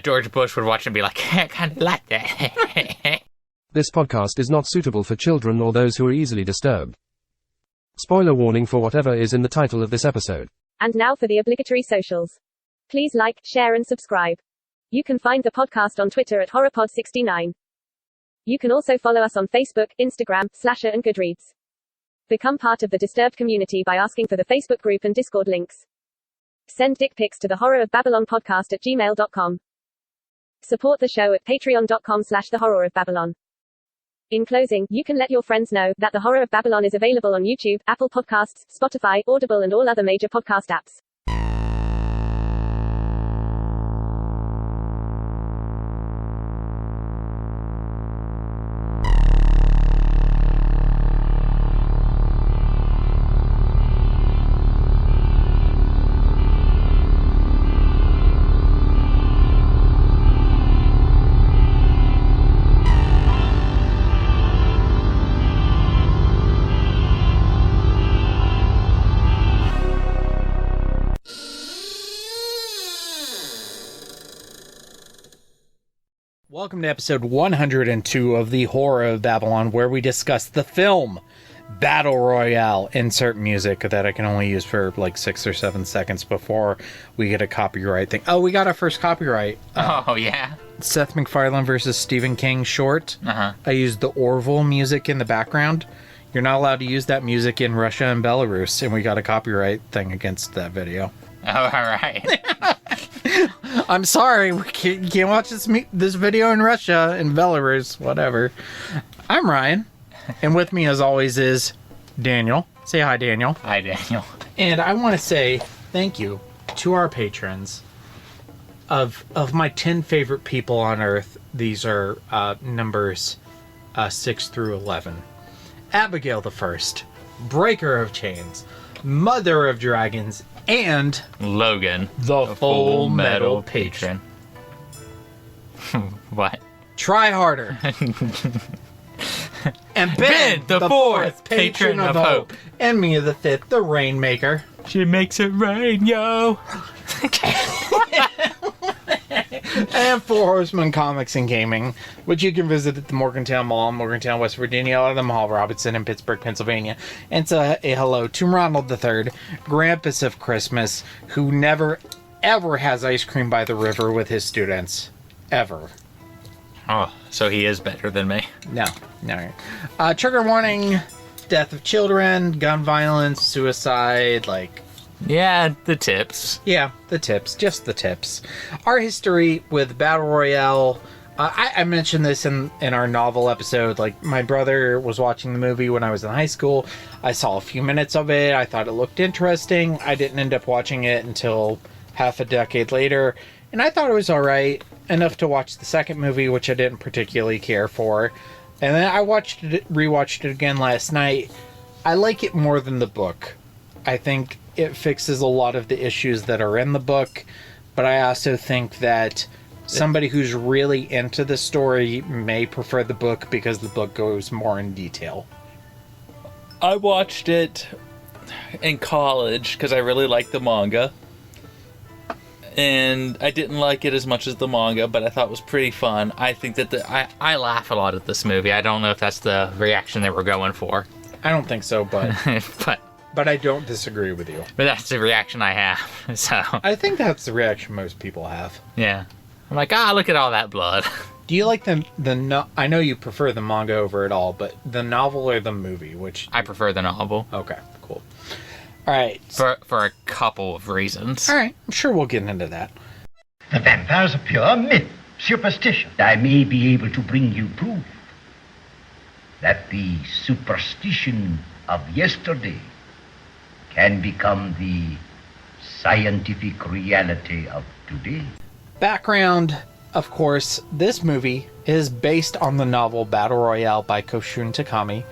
George Bush would watch and be like, I kind of like that. This podcast is not suitable for children or those who are easily disturbed. Spoiler warning for whatever is in the title of this episode. And now for the obligatory socials. Please like, share and subscribe. You can find the podcast on Twitter at HorrorPod69. You can also follow us on Facebook, Instagram, Slasher and Goodreads. Become part of the Disturbed community by asking for the Facebook group and Discord links. Send dick pics to the Horror of Babylon podcast at gmail.com. Support the show at patreon.com/the Horror of Babylon. In closing, you can let your friends know that the Horror of Babylon is available on YouTube, Apple Podcasts, Spotify, Audible and all other major podcast apps. Welcome to episode 102 of the Horror of Babylon, where we discuss the film Battle Royale. Insert music that I can only use for like 6 or 7 seconds before we get a copyright thing. Oh, we got our first copyright. Oh, yeah? Seth MacFarlane versus Stephen King short. I used the Orville music in the background. You're not allowed to use that music in Russia and Belarus, and we got a copyright thing against that video. Oh, all right. I'm sorry, you can't watch this video in Russia, in Belarus, whatever. I'm Ryan, and with me as always is Daniel. Say hi, Daniel. Hi, Daniel. And I want to say thank you to our patrons. Of my 10 favorite people on Earth, these are numbers 6 through 11. Abigail the First, Breaker of Chains, Mother of Dragons, and Logan, the Full Metal Patron. What? Try harder. And Ben, the fourth Patron of Hope. And Mia the Fifth, the Rainmaker. She makes it rain, yo. And for Horsemen Comics and Gaming, which you can visit at the Morgantown Mall in Morgantown, West Virginia, or the Mall Robinson in Pittsburgh, Pennsylvania. And so a hello to Ronald III, Grampus of Christmas, who never, ever has ice cream by the river with his students. Ever. Oh, so he is better than me. No. Trigger warning, death of children, gun violence, suicide, Yeah, the tips. Yeah, the tips. Just the tips. Our history with Battle Royale. I mentioned this in our novel episode. My brother was watching the movie when I was in high school. I saw a few minutes of it. I thought it looked interesting. I didn't end up watching it until half a decade later. And I thought it was alright. Enough to watch the second movie, which I didn't particularly care for. And then I rewatched it again last night. I like it more than the book. I think it fixes a lot of the issues that are in the book, but I also think that somebody who's really into the story may prefer the book because the book goes more in detail. I watched it in college because I really liked the manga, and I didn't like it as much as the manga, but I thought it was pretty fun. I think that I laugh a lot at this movie. I don't know if that's the reaction they were going for. I don't think so, but But I don't disagree with you. But that's the reaction I have. So I think that's the reaction most people have. Yeah. I'm like, look at all that blood. Do you like I know you prefer the manga over it all, but the novel or the movie? Which I prefer the novel. Okay, cool. All right. For a couple of reasons. All right. I'm sure we'll get into that. The vampire's a pure myth, superstition. I may be able to bring you proof that the superstition of yesterday can become the scientific reality of today. Background, of course, this movie is based on the novel Battle Royale by Koshun Takami.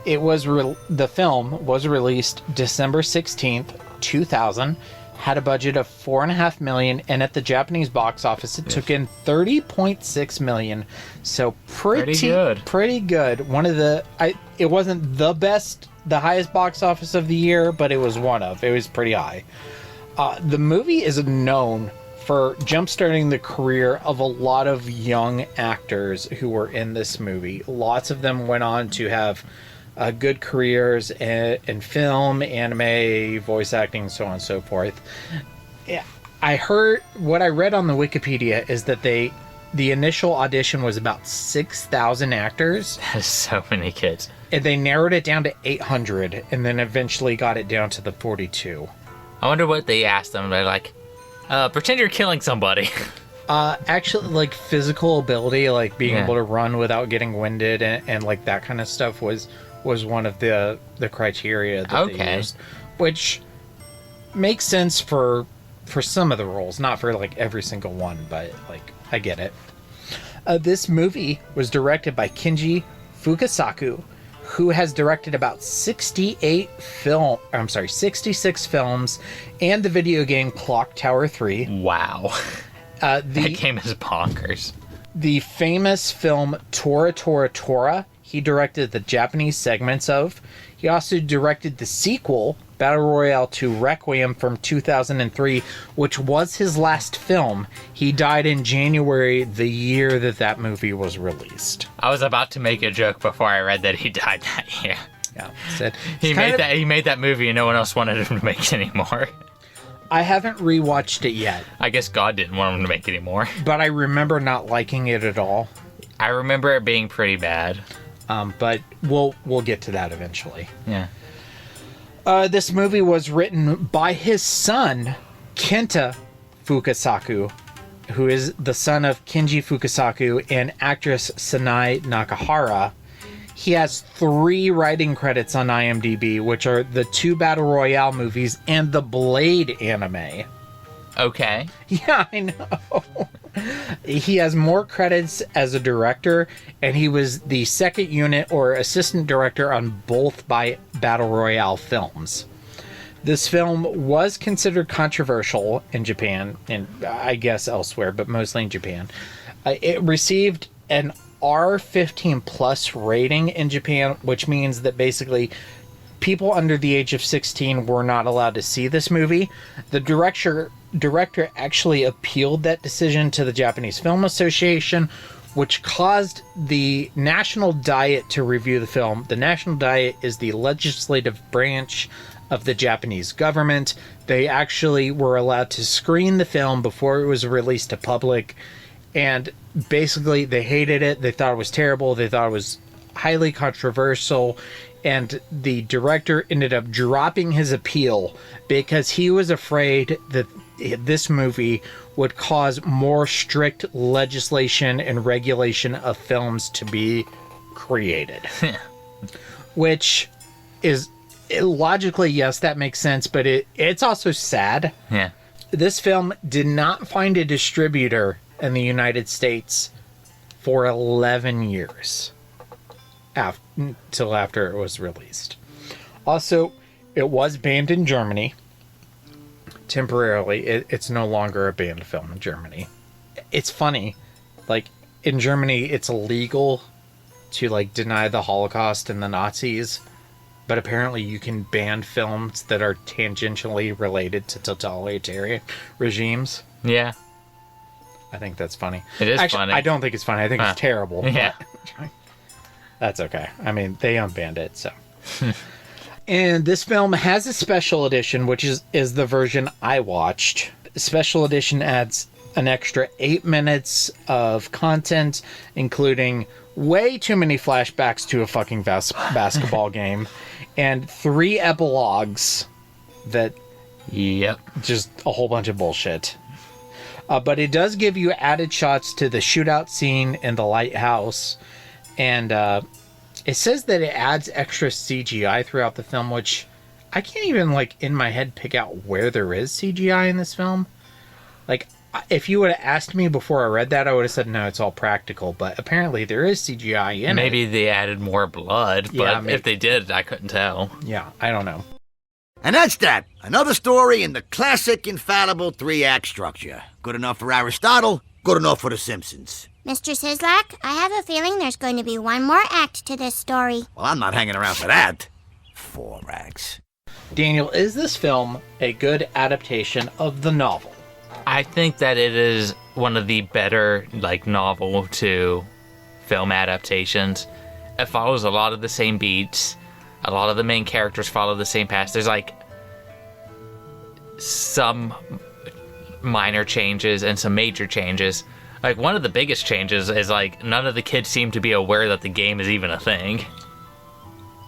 The film was released December 16th, 2000, had a budget of $4.5 million, and at the Japanese box office it took in $30.6 million. So pretty good. It wasn't the highest box office of the year, but it was one of. It was pretty high. The movie is known for jumpstarting the career of a lot of young actors who were in this movie. Lots of them went on to have good careers in film, anime, voice acting, so on and so forth. Yeah, what I read on the Wikipedia is that the initial audition was about 6,000 actors. That is so many kids. And they narrowed it down to 800 and then eventually got it down to the 42. I wonder what they asked them. They're like, pretend you're killing somebody. Actually, like physical ability, like being able to run without getting winded and like that kind of stuff was one of the criteria that they used. Which makes sense for some of the roles, not for like every single one, but like I get it. This movie was directed by Kenji Fukasaku, who has directed about 66 films and the video game Clock Tower 3. Wow. That game is bonkers. The famous film Tora Tora Tora, he directed the Japanese segments of. He also directed the sequel, Battle Royale 2 Requiem from 2003, which was his last film. He died in January, the year that movie was released. I was about to make a joke before I read that he died that year. Yeah, he made that movie and no one else wanted him to make it anymore. I haven't rewatched it yet. I guess God didn't want him to make it anymore. But I remember not liking it at all. I remember it being pretty bad. But we'll get to that eventually. Yeah. This movie was written by his son, Kenta Fukasaku, who is the son of Kenji Fukasaku and actress Sanai Nakahara. He has 3 writing credits on IMDb, which are the 2 Battle Royale movies and the Blade anime. Okay. Yeah, I know. He has more credits as a director, and he was the second unit or assistant director on both Battle Royale films. This film was considered controversial in Japan, and I guess elsewhere, but mostly in Japan. It received an R15 plus rating in Japan, which means that basically people under the age of 16 were not allowed to see this movie. The director actually appealed that decision to the Japanese Film Association, which caused the National Diet to review the film. The National Diet is the legislative branch of the Japanese government. They actually were allowed to screen the film before it was released to public, and basically they hated it. They thought it was terrible. They thought it was highly controversial, and the director ended up dropping his appeal because he was afraid that this movie would cause more strict legislation and regulation of films to be created. Which is logically, yes, that makes sense, but it's also sad. Yeah. This film did not find a distributor in the United States for 11 years till after it was released. Also, it was banned in Germany. Temporarily, it's no longer a banned film in Germany. It's funny, like in Germany, it's illegal to like deny the Holocaust and the Nazis, but apparently you can ban films that are tangentially related to totalitarian regimes. Yeah. I think that's funny. It is Actually, funny. I don't think it's funny. I think it's terrible. Yeah. That's okay. I mean, they unbanned it, so. And this film has a special edition, which is the version I watched. Special edition adds an extra 8 minutes of content, including way too many flashbacks to a fucking basketball game, and 3 epilogues that... Yep. Just a whole bunch of bullshit. But it does give you added shots to the shootout scene in the lighthouse, and it says that it adds extra CGI throughout the film, which I can't even, like, in my head pick out where there is CGI in this film. Like, if you would have asked me before I read that, I would have said, no, it's all practical, but apparently there is CGI in it. Maybe they added more blood, but if they did, I couldn't tell. Yeah, I don't know. And that's that. Another story in the classic, infallible 3-act structure. Good enough for Aristotle, good enough for The Simpsons. Mr. Sislak, I have a feeling there's going to be one more act to this story. Well, I'm not hanging around for that. 4 acts. Daniel, is this film a good adaptation of the novel? I think that it is one of the better, like, novel to film adaptations. It follows a lot of the same beats. A lot of the main characters follow the same path. There's, like, some minor changes and some major changes. Like, one of the biggest changes is, like, none of the kids seem to be aware that the game is even a thing.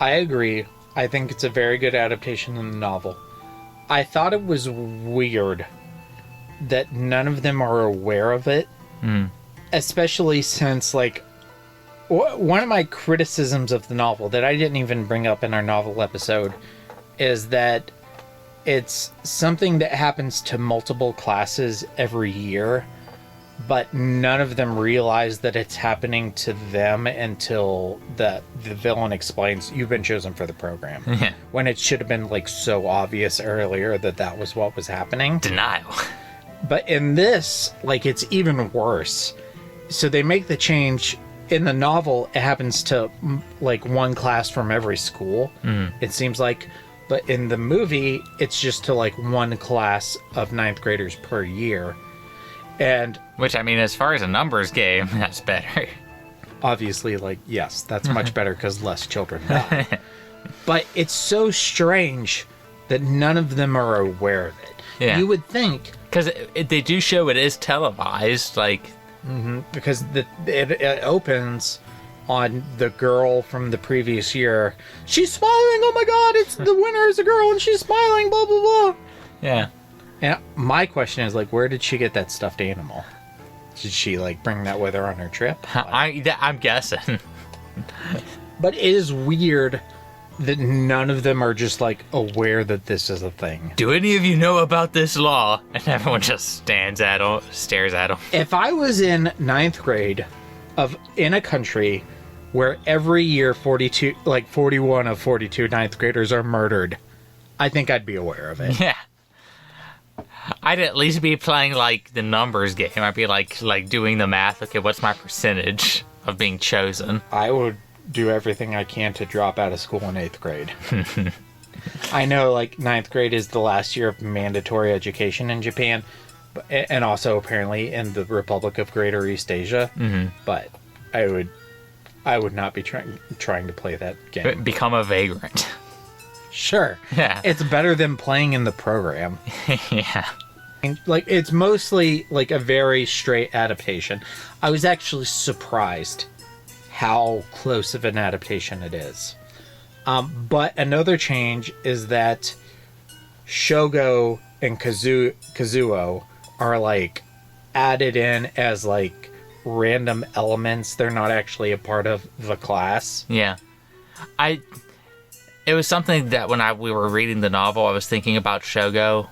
I agree. I think it's a very good adaptation in the novel. I thought it was weird that none of them are aware of it. Especially since, like, one of my criticisms of the novel that I didn't even bring up in our novel episode is that it's something that happens to multiple classes every year, but none of them realize that it's happening to them until the villain explains, you've been chosen for the program. Yeah. When it should have been, like, so obvious earlier that was what was happening. Denial. But in this, like, it's even worse. So they make the change. In the novel, it happens to, like, one class from every school, it seems like. But in the movie, it's just to, like, one class of 9th graders per year. And Which, I mean, as far as a numbers game, that's better. obviously, like, yes, that's much better because less children die. But it's so strange that none of them are aware of it. Yeah. You would think... Because they do show it is televised, like... because it opens on the girl from the previous year. She's smiling, oh my god, it's the winner is a girl and she's smiling, blah, blah, blah. Yeah. And my question is, like, where did she get that stuffed animal? Did she, like, bring that with her on her trip? I'm guessing. But it is weird that none of them are just, like, aware that this is a thing. Do any of you know about this law? And everyone just stares at him. If I was in 9th grade in a country where every year 41 of 42 9th graders are murdered, I think I'd be aware of it. Yeah. I'd at least be playing, like, the numbers game. I'd be, like doing the math. Okay, what's my percentage of being chosen? I would do everything I can to drop out of school in 8th grade. I know, like, 9th grade is the last year of mandatory education in Japan, and also apparently in the Republic of Greater East Asia. But I would not be trying to play that game. Become a vagrant. Sure. Yeah. It's better than playing in the program. Yeah. Like, it's mostly, like, a very straight adaptation. I was actually surprised how close of an adaptation it is. But another change is that Shogo and Kazuo are, like, added in as, like, random elements. They're not actually a part of the class. Yeah. It was something that when we were reading the novel, I was thinking about Shogo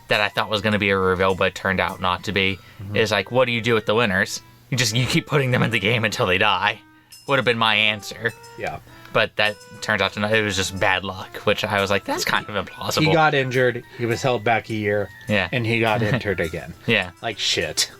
that I thought was going to be a reveal, but it turned out not to be. Is like, what do you do with the winners? You keep putting them in the game until they die. Would have been my answer. Yeah. But that turns out to not. It was just bad luck, which I was like, that's kind of implausible. He got injured. He was held back a year. Yeah. And he got injured again. Yeah. Like, shit.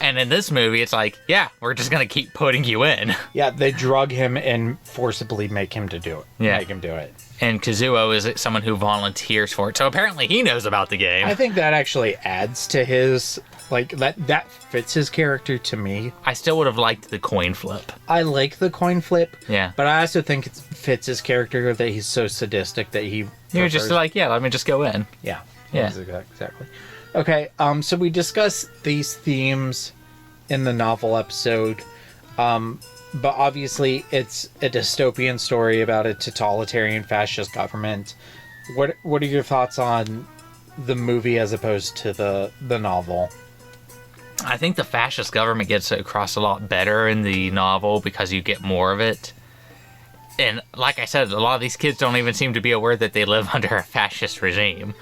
And in this movie, it's like, yeah, we're just going to keep putting you in. Yeah, they drug him and forcibly make him do it. Yeah. Make him do it. And Kazuo is someone who volunteers for it, so apparently he knows about the game. I think that actually adds to his, like, that fits his character to me. I still would have liked the coin flip. I like the coin flip. Yeah. But I also think it fits his character that he's so sadistic that he You're just like, yeah, let me just go in. Yeah. Yeah. Exactly. Okay, so we discussed these themes in the novel episode. But obviously, it's a dystopian story about a totalitarian fascist government. What are your thoughts on the movie as opposed to the novel? I think the fascist government gets across a lot better in the novel because you get more of it. And like I said, a lot of these kids don't even seem to be aware that they live under a fascist regime.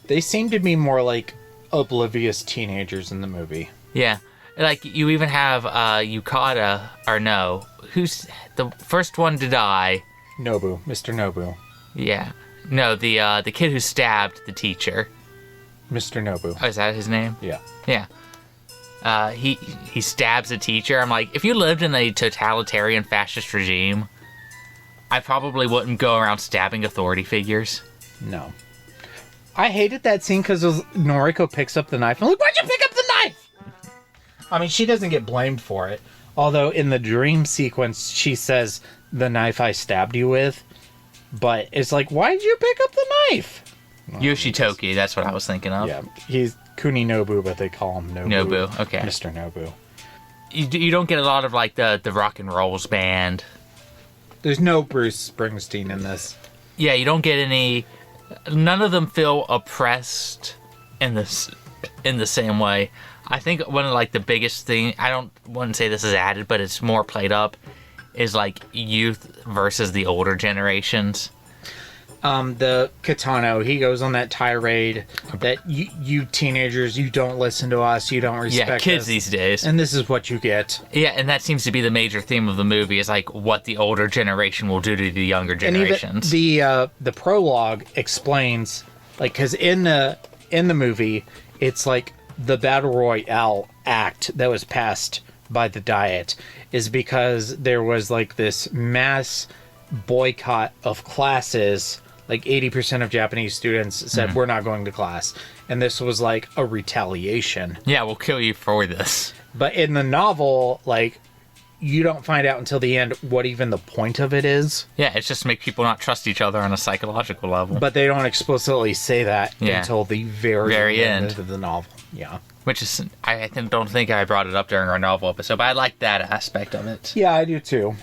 They seem to be more like oblivious teenagers in the movie. Yeah. Like, you even have Yukata, or no, who's the first one to die? Nobu, Mr. Nobu. Yeah. No, the kid who stabbed the teacher. Mr. Nobu. Oh, is that his name? Yeah. Yeah. He stabs a teacher. I'm like, if you lived in a totalitarian fascist regime, I probably wouldn't go around stabbing authority figures. No. I hated that scene because Noriko picks up the knife. I'm like, why'd you pick up the knife? I mean, she doesn't get blamed for it. Although in the dream sequence, she says, the knife I stabbed you with. But it's like, why did you pick up the knife? Yoshitoki, that's what I was thinking of. Yeah, he's Kuninobu, but they call him Nobu. Nobu, okay. Mr. Nobu. You don't get a lot of, like, the rock and rolls band. There's no Bruce Springsteen in this. Yeah, you don't get any... None of them feel oppressed in the same way. I think one of, like, the biggest thing... wouldn't say this is added, but it's more played up, is, like, youth versus the older generations. The Kitano, he goes on that tirade that you teenagers, you don't listen to us, you don't respect us. Yeah, kids these days. And this is what you get. Yeah, and that seems to be the major theme of the movie, is like what the older generation will do to the younger generations. And even the prologue explains, like, because in the movie, it's like the Battle Royale act that was passed by the Diet is because there was like this mass boycott of classes. Like 80% of Japanese students said, we're not going to class. And this was like a retaliation. Yeah, we'll kill you for this. But in the novel, like, you don't find out until the end what even the point of it is. Yeah, it's just to make people not trust each other on a psychological level. But they don't explicitly say that until the very end of the novel. Yeah. Which is, I don't think I brought it up during our novel episode, but I like that aspect of it. Yeah, I do too.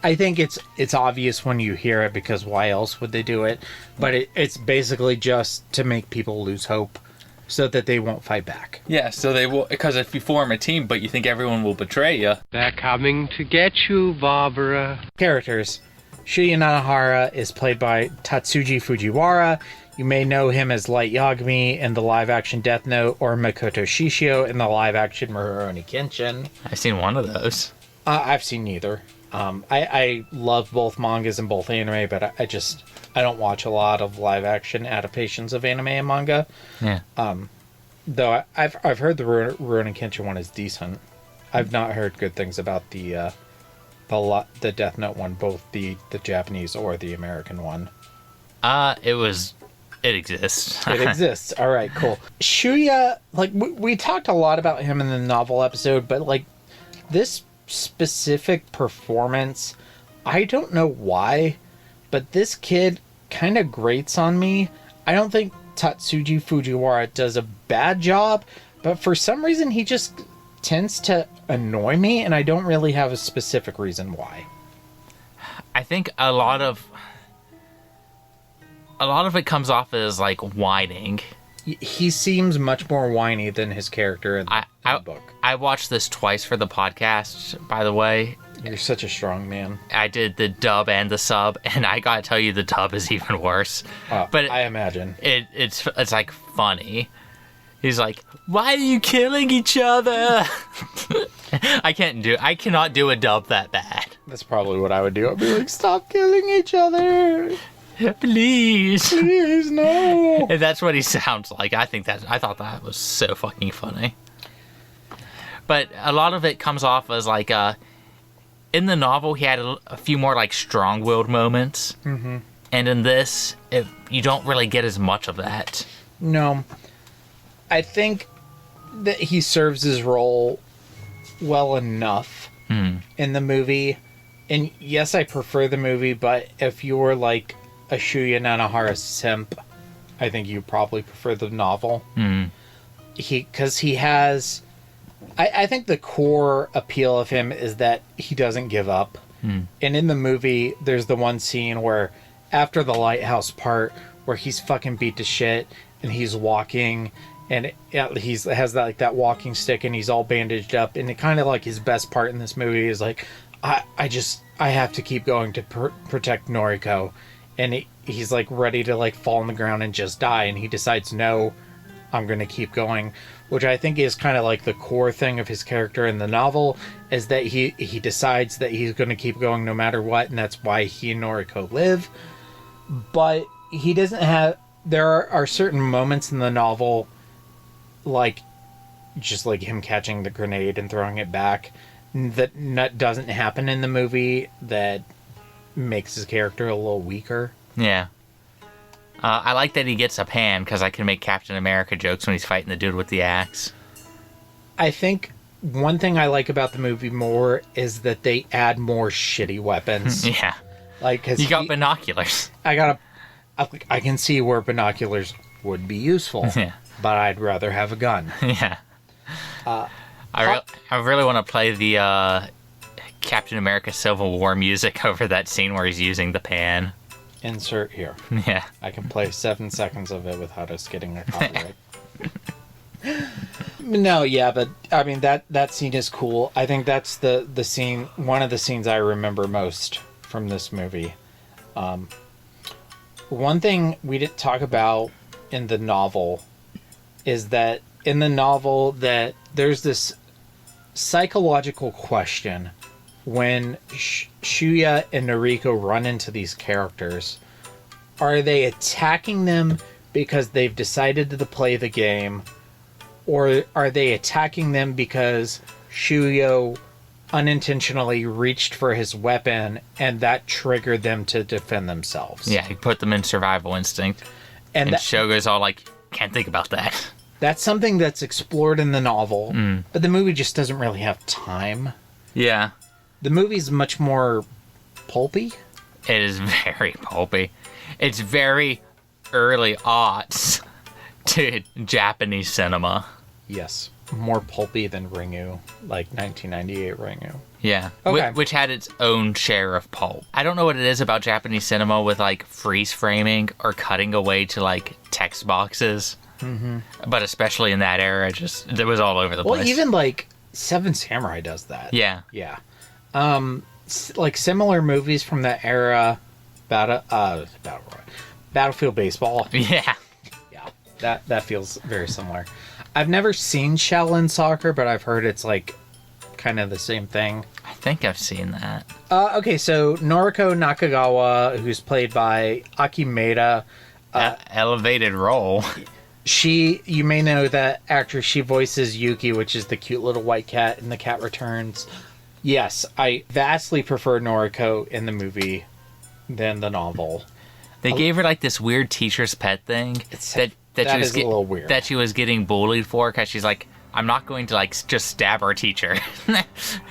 I think it's obvious when you hear it because why else would they do it? But it's basically just to make people lose hope so that they won't fight back. Yeah, so they will, because if you form a team but you think everyone will betray you. They're coming to get you, Barbara. Characters. Shuya Nanahara is played by Tatsuji Fujiwara. You may know him as Light Yagami in the live-action Death Note or Makoto Shishio in the live-action Rurouni Kenshin. I've seen one of those. I've seen neither. I love both mangas and both anime, but I don't watch a lot of live-action adaptations of anime and manga. Yeah. Though I've heard the Rurouni Kenshin one is decent. I've not heard good things about the Death Note one, both the Japanese or the American one. It exists. It exists. All right, cool. Shuya, like, we talked a lot about him in the novel episode, but, like, this specific performance, I don't know why, but this kid kind of grates on me. I don't think Tatsuji Fujiwara does a bad job, but for some reason he just tends to annoy me, and I don't really have a specific reason why. I think a lot of it comes off as, like, whining. He seems much more whiny than his character in the book. I watched this twice for the podcast, by the way. You're such a strong man. I did the dub and the sub, and I gotta tell you, the dub is even worse. But I imagine. It's like, funny. He's like, why are you killing each other? I cannot do a dub that bad. That's probably what I would do. I'd be like, stop killing each other. Please. Please, no. And that's what he sounds like. I thought that was so fucking funny. But a lot of it comes off as, like, in the novel, he had a few more, like, strong-willed moments. Mm-hmm. And in this, you don't really get as much of that. No. I think that he serves his role well enough in the movie. And yes, I prefer the movie, but if you were, like, a Shuya Nanahara simp, I think you probably prefer the novel. Because he has... I think the core appeal of him is that he doesn't give up. And in the movie, there's the one scene where, after the lighthouse part, where he's fucking beat to shit, and he's walking, and he has that walking stick, and he's all bandaged up, and it kind of, like, his best part in this movie is, like, I have to keep going to protect Noriko. And he's, like, ready to, like, fall on the ground and just die. And he decides, no, I'm going to keep going. Which I think is kind of, like, the core thing of his character in the novel, is that he decides that he's going to keep going no matter what. And that's why he and Noriko live. But he doesn't have... There are certain moments in the novel, like, just like him catching the grenade and throwing it back, that doesn't happen in the movie, that makes his character a little weaker. Yeah. I like that he gets a pan because I can make Captain America jokes when he's fighting the dude with the axe. I think one thing I like about the movie more is that they add more shitty weapons. Yeah. Like, 'cause you got binoculars. I can see where binoculars would be useful, Yeah. but I'd rather have a gun. Yeah. I really want to play the Captain America Civil War music over that scene where he's using the pan. Insert here. Yeah. I can play 7 seconds of it without us getting a copyright. No, yeah, but I mean that scene is cool. I think that's the scene, one of the scenes I remember most from this movie. One thing we didn't talk about in the novel is that in the novel that there's this psychological question when Shuya and Noriko run into these characters. Are they attacking them because they've decided to play the game, or are they attacking them because Shuya unintentionally reached for his weapon and that triggered them to defend themselves? Yeah, he put them in survival instinct. And Shogo's all like, can't think about that. That's something that's explored in the novel, but the movie just doesn't really have time. Yeah. The movie's much more pulpy. It is very pulpy. It's very early aughts to Japanese cinema. Yes. More pulpy than Ringu, like 1998 Ringu. Yeah. Okay. Which had its own share of pulp. I don't know what it is about Japanese cinema with like freeze framing or cutting away to like text boxes. Mm-hmm. But especially in that era, it was all over the place. Well, even like Seven Samurai does that. Yeah. Yeah. Like similar movies from that era, Battlefield Baseball. Yeah. Yeah. That feels very similar. I've never seen Shaolin Soccer, but I've heard it's like kind of the same thing. I think I've seen that. Okay, so Noriko Nakagawa, who's played by Aki Maeda. Elevated role. You may know that actress. She voices Yuki, which is the cute little white cat in The Cat Returns. Yes, I vastly prefer Noriko in the movie than the novel. They gave her like this weird teacher's pet thing that she was a little weird. That she was getting bullied for because she's like, I'm not going to like just stab our teacher.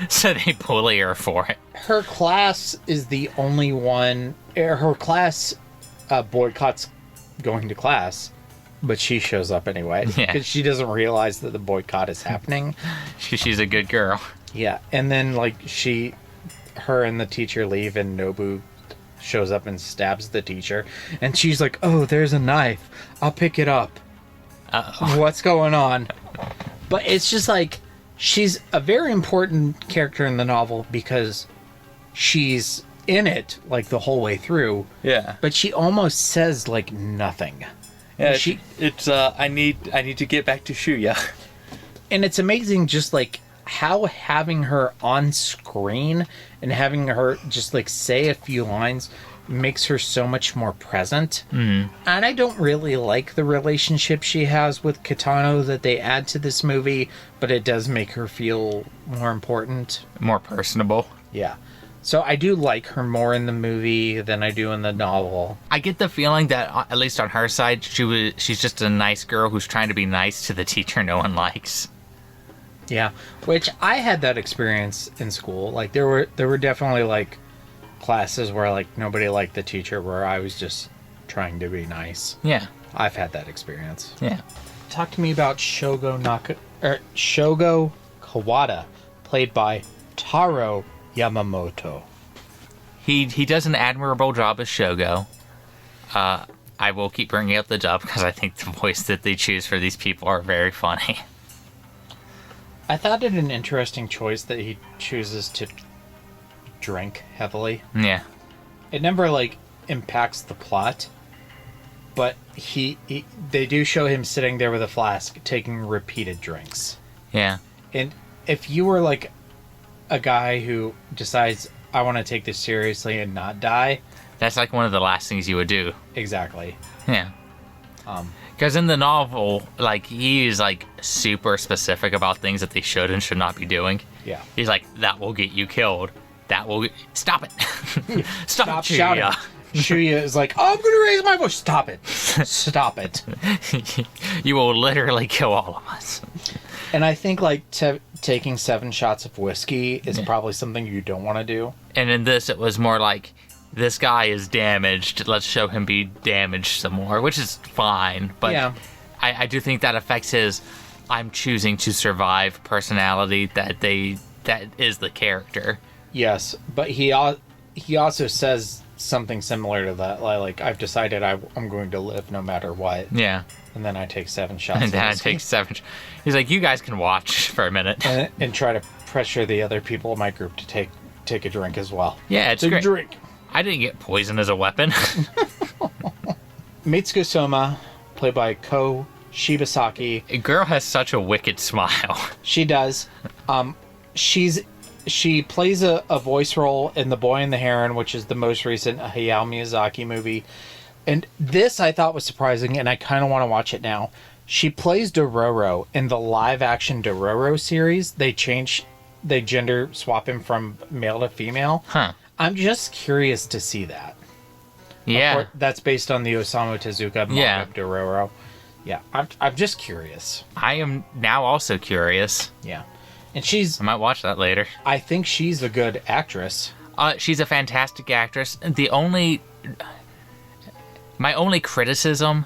So they bully her for it. Her class is the only one. Her class boycotts going to class, but she shows up anyway because she doesn't realize that the boycott is happening. She's a good girl. Yeah, and then like her and the teacher leave, and Nobu shows up and stabs the teacher, and she's like, "Oh, there's a knife. I'll pick it up." Uh-oh. What's going on? But it's just like she's a very important character in the novel because she's in it like the whole way through. Yeah. But she almost says like nothing. Yeah, it's I need to get back to Shuya. And it's amazing just like how having her on screen and having her just like say a few lines makes her so much more present. And I don't really like the relationship she has with Kitano that they add to this movie, but it does make her feel more important. More personable. Yeah. So I do like her more in the movie than I do in the novel. I get the feeling that, at least on her side, she's just a nice girl who's trying to be nice to the teacher no one likes. Yeah, which I had that experience in school. Like there were definitely like classes where like nobody liked the teacher, where I was just trying to be nice. Yeah, I've had that experience. Yeah. Talk to me about Shogo Kawada, played by Taro Yamamoto. He does an admirable job as Shogo. I will keep bringing up the dub because I think the voice that they choose for these people are very funny. I thought it an interesting choice that he chooses to drink heavily. Yeah. It never like impacts the plot, but they do show him sitting there with a flask taking repeated drinks. Yeah. And if you were like a guy who decides, I want to take this seriously and not die, that's like one of the last things you would do. Exactly. Yeah. Because in the novel, like, he is like super specific about things that they should and should not be doing. Yeah. He's like, that will get you killed. That will stop it. Stop shouting. Shuya is like, oh, I'm going to raise my voice. Stop it. Stop it. You will literally kill all of us. And I think, like, taking 7 shots of whiskey is probably something you don't want to do. And in this, it was more like, this guy is damaged. Let's show him be damaged some more, which is fine. But yeah. I do think that affects his I'm choosing to survive personality that is the character. Yes, but he also says something similar to that. Like I've decided I'm going to live no matter what. Yeah. And then I take 7 shots. And then I take 7. He's like, you guys can watch for a minute. And try to pressure the other people in my group to take a drink as well. Yeah, it's great. Drink. I didn't get poison as a weapon. Mitsuko Soma, played by Ko Shibasaki. A girl has such a wicked smile. She does. She plays a voice role in The Boy and the Heron, which is the most recent Hayao Miyazaki movie. And this I thought was surprising, and I kind of want to watch it now. She plays Dororo in the live-action Dororo series. They gender swap him from male to female. Huh. I'm just curious to see that. Yeah. That's based on the Osamu Tezuka manga of Dororo. Yeah, I'm just curious. I am now also curious. Yeah. And I might watch that later. I think she's a good actress. She's a fantastic actress. My only criticism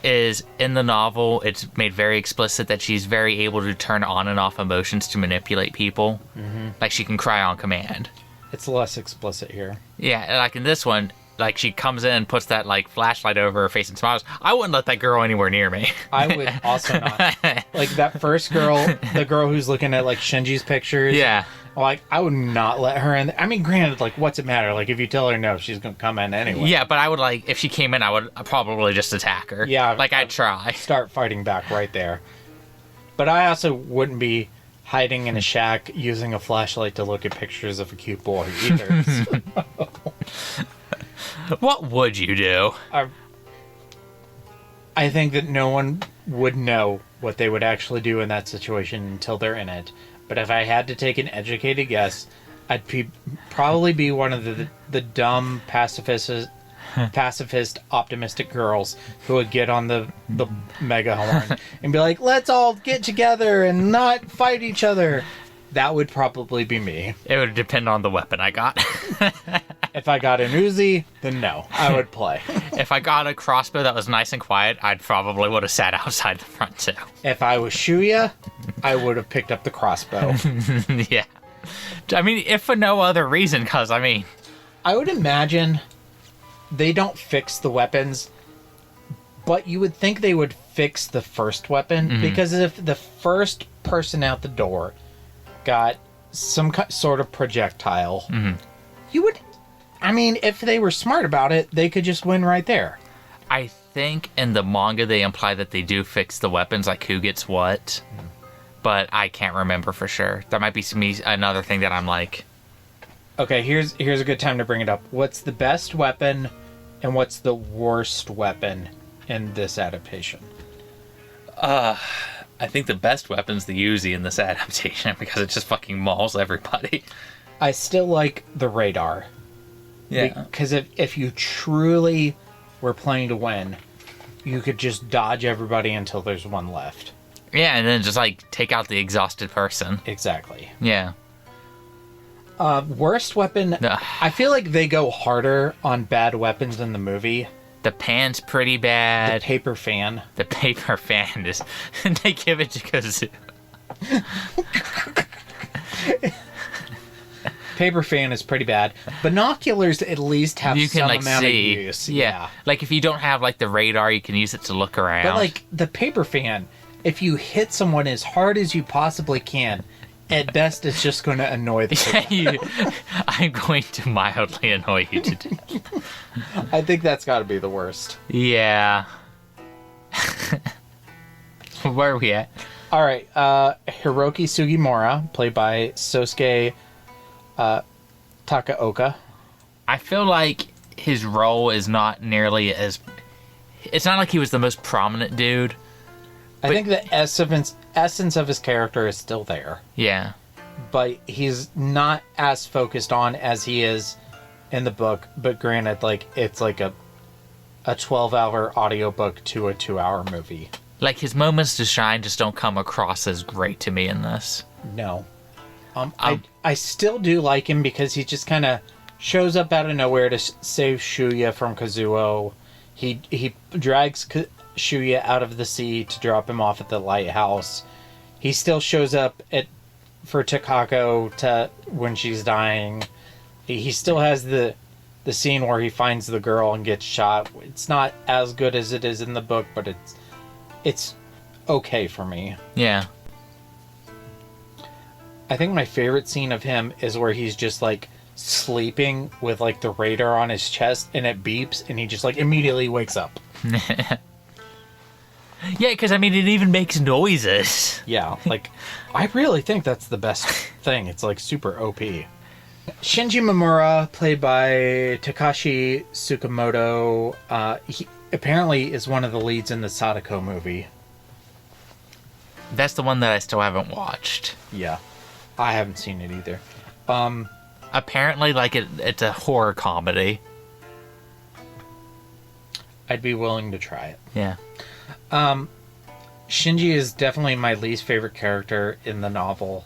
is in the novel, it's made very explicit that she's very able to turn on and off emotions to manipulate people. Mm-hmm. Like, she can cry on command. It's less explicit here. Yeah, like in this one, like, she comes in and puts that, like, flashlight over her face and smiles. I wouldn't let that girl anywhere near me. I would also not. Like, that first girl, the girl who's looking at, like, Shinji's pictures. Yeah. Like, I would not let her in. I mean, granted, like, what's it matter? Like, if you tell her no, she's going to come in anyway. Yeah, but I would, like, if she came in, I would probably just attack her. Yeah. Like, I'd try. Start fighting back right there. But I also wouldn't be hiding in a shack using a flashlight to look at pictures of a cute boy either. What would you do? I think that no one would know what they would actually do in that situation until they're in it. But if I had to take an educated guess, I'd probably be one of the dumb pacifist, optimistic girls who would get on the mega horn and be like, let's all get together and not fight each other. That would probably be me. It would depend on the weapon I got. If I got an Uzi, then no, I would play. If I got a crossbow that was nice and quiet, I'd probably would have sat outside the front too. If I was Shuya, I would have picked up the crossbow. Yeah. I mean, if for no other reason, because, I mean... I would imagine they don't fix the weapons, but you would think they would fix the first weapon, because if the first person out the door got some sort of projectile, you would... I mean, if they were smart about it, they could just win right there. I think in the manga they imply that they do fix the weapons, like who gets what, but I can't remember for sure. That might be another thing that I'm like... Okay, here's a good time to bring it up. What's the best weapon and what's the worst weapon in this adaptation? I think the best weapon's the Uzi in this adaptation because it just fucking mauls everybody. I still like the radar. Yeah. Because if you truly were playing to win, you could just dodge everybody until there's one left. Yeah, and then just, like, take out the exhausted person. Exactly. Yeah. Worst weapon... I feel like they go harder on bad weapons in the movie. The pan's pretty bad. The paper fan. The paper fan is... they give it to Kazoo. Paper fan is pretty bad. Binoculars at least have you can, some like, amount see. of use. Yeah. Like, if you don't have, like, the radar, you can use it to look around. But, like, the paper fan, if you hit someone as hard as you possibly can, at best it's just going to annoy the person. I'm going to mildly annoy you to do. I think that's got to be the worst. Yeah. Where are we at? All right. Hiroki Sugimura, played by Sosuke Takaoka. I feel like his role is not nearly as... It's not like he was the most prominent dude. I think the essence of his character is still there. Yeah. But he's not as focused on as he is in the book, but granted, like, it's like a 12-hour audiobook to a 2-hour movie. Like, his moments to shine just don't come across as great to me in this. No. I still do like him because he just kind of shows up out of nowhere to save Shuya from Kazuo. He drags Shuya out of the sea to drop him off at the lighthouse. He still shows up for Takako when she's dying. He still has the scene where he finds the girl and gets shot. It's not as good as it is in the book, but it's okay for me. Yeah. I think my favorite scene of him is where he's just like sleeping with like the radar on his chest and it beeps and he just like immediately wakes up. Yeah, because I mean, it even makes noises. Yeah, like, I really think that's the best thing. It's like super OP. Shinji Mamura, played by Takashi Tsukamoto, he apparently is one of the leads in the Sadako movie. That's the one that I still haven't watched. Yeah, I haven't seen it either. Apparently, like, it's a horror comedy. I'd be willing to try it. Yeah. Shinji is definitely my least favorite character in the novel.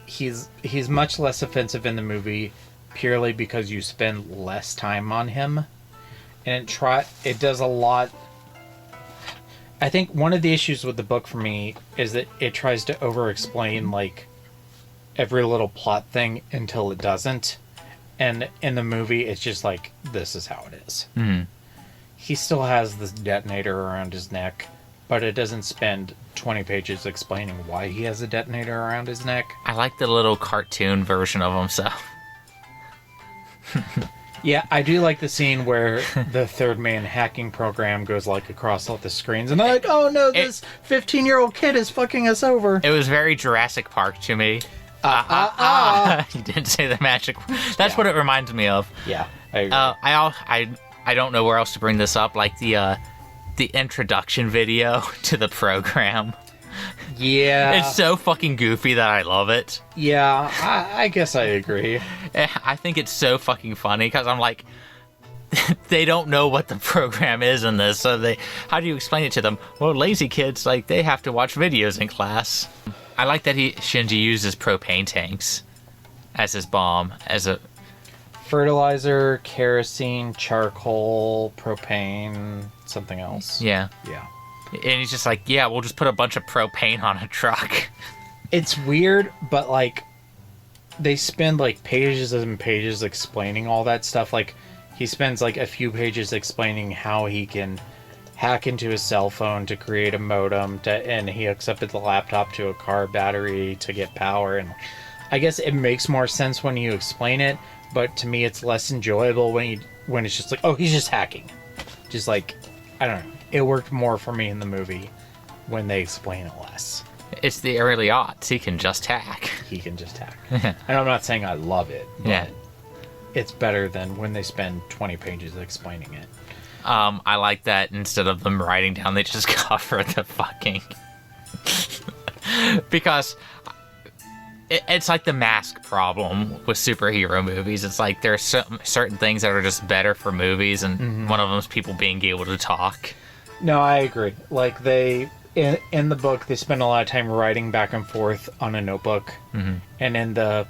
He's much less offensive in the movie purely because you spend less time on him. And it does a lot. I think one of the issues with the book for me is that it tries to over-explain, like, every little plot thing until it doesn't. And in the movie, it's just like, this is how it is. Mm-hmm. He still has this detonator around his neck, but it doesn't spend 20 pages explaining why he has a detonator around his neck. I like the little cartoon version of himself. Yeah, I do like the scene where the third man hacking program goes like across all the screens, and they're like, oh no, this 15-year-old kid is fucking us over. It was very Jurassic Park to me. You didn't say the magic. That's what it reminds me of. Yeah, I agree. I don't know where else to bring this up, like the introduction video to the program. Yeah. It's so fucking goofy that I love it. Yeah, I guess I agree. I think it's so fucking funny because I'm like, they don't know what the program is in this, so how do you explain it to them? Well, lazy kids, like, they have to watch videos in class. I like that Shinji uses propane tanks as his bomb, as a... Fertilizer, kerosene, charcoal, propane, something else. Yeah. Yeah. And he's just like, yeah, we'll just put a bunch of propane on a truck. It's weird, but, like, they spend, like, pages and pages explaining all that stuff. Like, he spends, like, a few pages explaining how he can hack into his cell phone to create a modem, and he hooks up the laptop to a car battery to get power. And I guess it makes more sense when you explain it, but to me it's less enjoyable when it's just like, oh, he's just hacking. Just like, I don't know. It worked more for me in the movie when they explain it less. It's the early aughts. He can just hack. He can just hack. And I'm not saying I love it, but yeah, it's better than when they spend 20 pages explaining it. I like that instead of them writing down, they just cover the fucking... Because it's like the mask problem with superhero movies. It's like there's certain things that are just better for movies, and one of them is people being able to talk. No, I agree. Like, in the book, they spend a lot of time writing back and forth on a notebook, and in the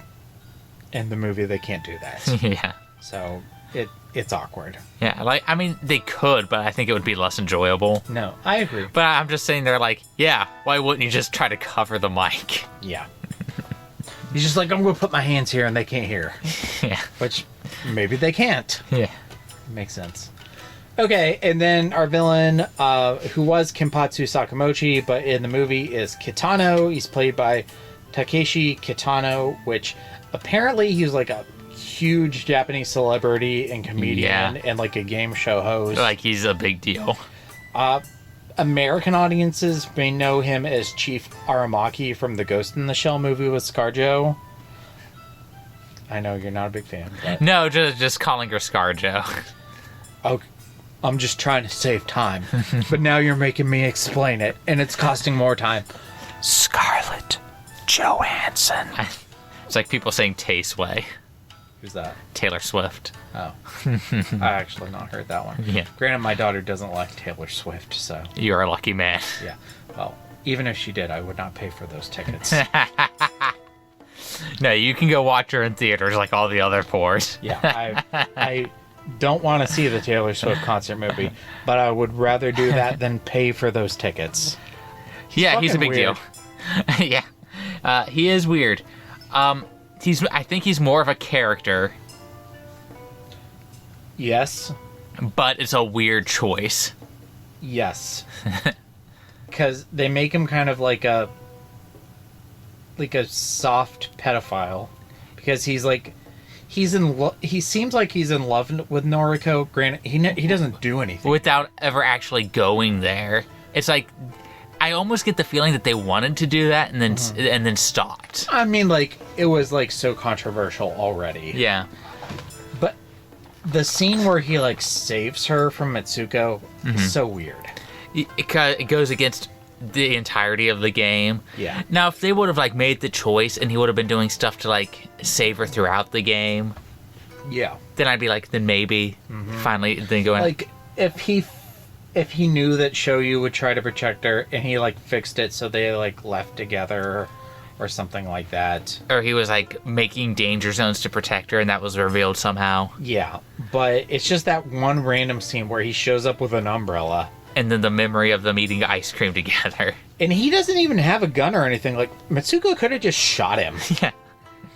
movie, they can't do that. Yeah. So it's awkward. Yeah, like, I mean, they could, but I think it would be less enjoyable. No, I agree. But I'm just saying, they're like, yeah, why wouldn't you just try to cover the mic? Yeah. He's just like, I'm going to put my hands here and they can't hear. Yeah. Which, maybe they can't. Yeah. Makes sense. Okay, and then our villain, who was Kenpatsu Sakamochi, but in the movie is Kitano. He's played by Takeshi Kitano, which apparently he's like a huge Japanese celebrity and comedian and like a game show host. Like, he's a big deal. American audiences may know him as Chief Aramaki from the Ghost in the Shell movie with ScarJo. I know you're not a big fan. But... No, just calling her ScarJo. Okay. I'm just trying to save time. But now you're making me explain it, and it's costing more time. Scarlett Johansson. It's like people saying Tasteway. Who's that? Taylor Swift. Oh. I actually not heard that one. Yeah. Granted, my daughter doesn't like Taylor Swift, so... You're a lucky man. Yeah. Well, even if she did, I would not pay for those tickets. No, you can go watch her in theaters like all the other poors. Yeah, I don't want to see the Taylor Swift concert movie, but I would rather do that than pay for those tickets. Yeah, he's a big weird. deal. Yeah. He is weird. I think he's more of a character, Yes. but it's a weird choice. Yes. Because they make him kind of like a soft pedophile. Because he seems like he's in love with Noriko. Granted, he doesn't do anything. Without ever actually going there. It's like, I almost get the feeling that they wanted to do that and then stopped. I mean, like, it was like so controversial already. Yeah. But the scene where he like saves her from Mitsuko is so weird. It goes against the entirety of the game. Yeah. Now, if they would have like made the choice and he would have been doing stuff to like save her throughout the game, Yeah. then I'd be like, then maybe finally then go in. Like if he knew that Shoyu would try to protect her and he like fixed it so they like left together or something like that. Or he was like making danger zones to protect her and that was revealed somehow. Yeah, but it's just that one random scene where he shows up with an umbrella. And then the memory of them eating ice cream together. And he doesn't even have a gun or anything. Like, Mitsuko could have just shot him. Yeah.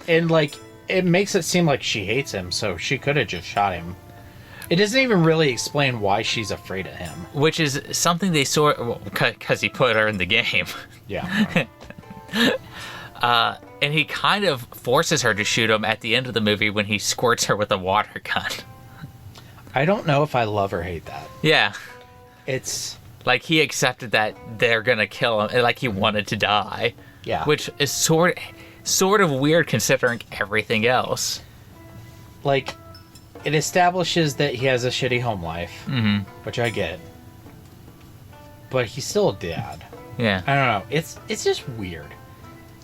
And like, it makes it seem like she hates him, so she could have just shot him. It doesn't even really explain why she's afraid of him. Which is something they because he put her in the game. Yeah. And he kind of forces her to shoot him at the end of the movie when he squirts her with a water gun. I don't know if I love or hate that. Yeah. It's... Like, he accepted that they're gonna kill him, like he wanted to die. Yeah. Which is sort of weird considering everything else. Like, it establishes that he has a shitty home life, which I get. But he's still a dad. Yeah. I don't know. It's just weird.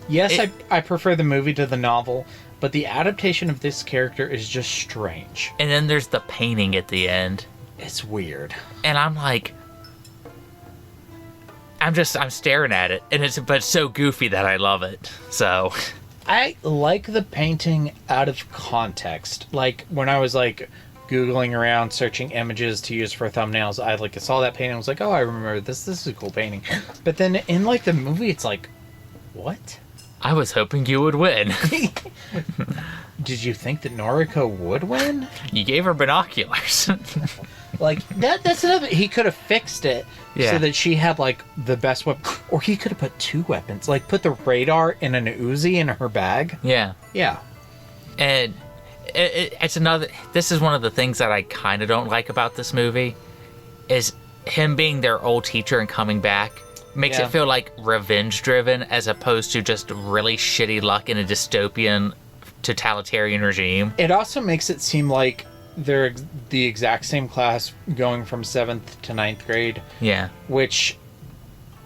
Yes, I prefer the movie to the novel, but the adaptation of this character is just strange. And then there's the painting at the end. It's weird. And I'm like... I'm staring at it, and but it's so goofy that I love it. So... I like the painting out of context. Like, when I was, like, Googling around, searching images to use for thumbnails, I, like, saw that painting and was like, oh, I remember this. This is a cool painting. But then in, like, the movie, it's like, what? I was hoping you would win. Did you think that Noriko would win? You gave her binoculars. Like, that's another... He could have fixed it so that she had, like, the best weapon. Or he could have put two weapons. Like, put the radar and an Uzi in her bag. Yeah. Yeah. And it's another... This is one of the things that I kind of don't like about this movie, is him being their old teacher and coming back makes it feel like revenge-driven as opposed to just really shitty luck in a dystopian totalitarian regime. It also makes it seem like they're the exact same class going from 7th to 9th grade. Yeah. Which,